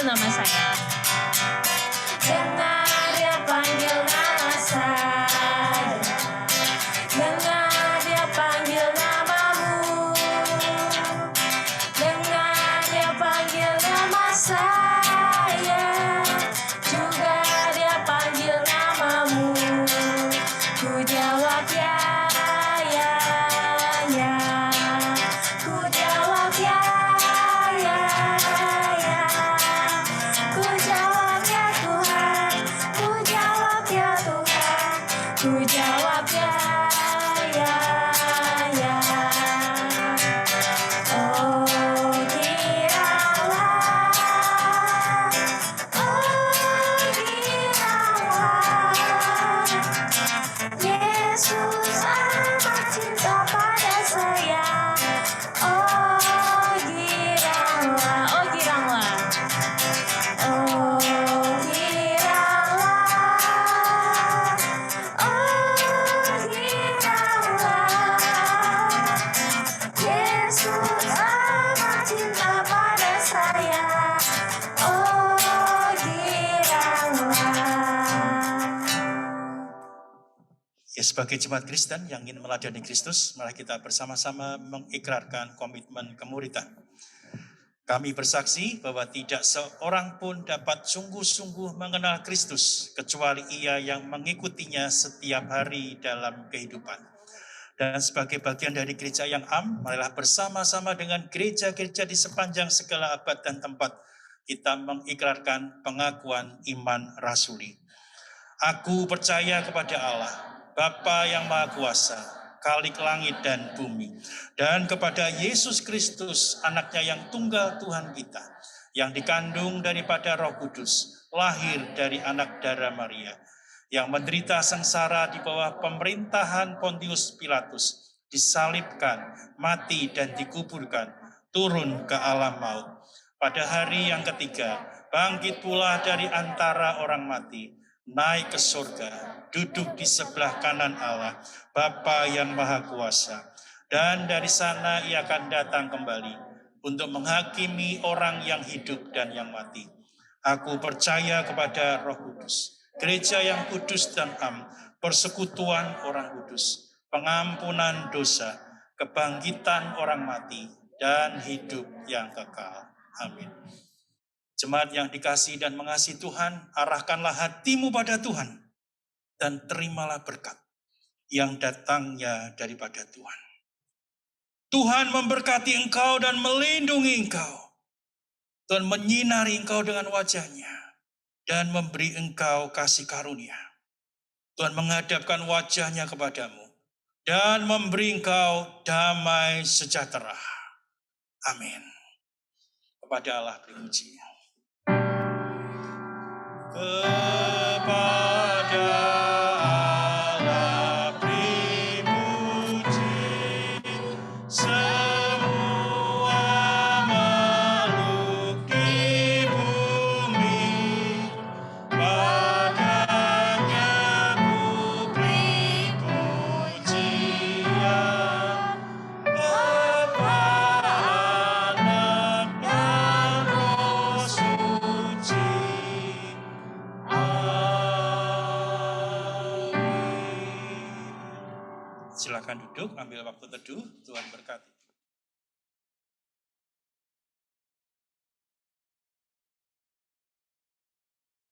Nama saya. Dengar Dia panggil nama saya. Dengar Dia panggil namamu. Dengar Dia panggil nama saya. Juga Dia panggil namamu. Ku jawab Sebagai jemaat Kristen yang ingin meladani Kristus, mari kita bersama-sama mengikrarkan komitmen kemuridan. Kami bersaksi bahwa tidak seorang pun dapat sungguh-sungguh mengenal Kristus kecuali ia yang mengikutinya setiap hari dalam kehidupan. Dan sebagai bagian dari gereja yang marilah bersama-sama dengan gereja-gereja di sepanjang segala abad dan tempat kita mengikrarkan pengakuan iman rasuli. Aku percaya kepada Allah, Bapa yang Maha Kuasa, Khalik langit dan bumi, dan kepada Yesus Kristus, anaknya yang tunggal Tuhan kita, yang dikandung daripada Roh Kudus, lahir dari anak darah Maria, yang menderita sengsara di bawah pemerintahan Pontius Pilatus, disalibkan, mati dan dikuburkan, turun ke alam maut. Pada hari yang ketiga, bangkit pula dari antara orang mati, naik ke surga, duduk di sebelah kanan Allah, Bapa yang Maha Kuasa. Dan dari sana ia akan datang kembali untuk menghakimi orang yang hidup dan yang mati. Aku percaya kepada Roh Kudus, gereja yang kudus dan persekutuan orang kudus, pengampunan dosa, kebangkitan orang mati, dan hidup yang kekal. Amin. Jemaat yang dikasihi dan mengasihi Tuhan, arahkanlah hatimu pada Tuhan dan terimalah berkat yang datangnya daripada Tuhan. Tuhan memberkati engkau dan melindungi engkau. Tuhan menyinari engkau dengan wajahnya dan memberi engkau kasih karunia. Tuhan menghadapkan wajahnya kepadamu dan memberi engkau damai sejahtera. Amin. Kepada Allah puji. Kepada Allah beri puji, semua makhluk di bumi, padanya ku beri pujian, Bapa, Anak, dan Roh Suci. Silakan duduk, ambil waktu teduh, Tuhan berkati.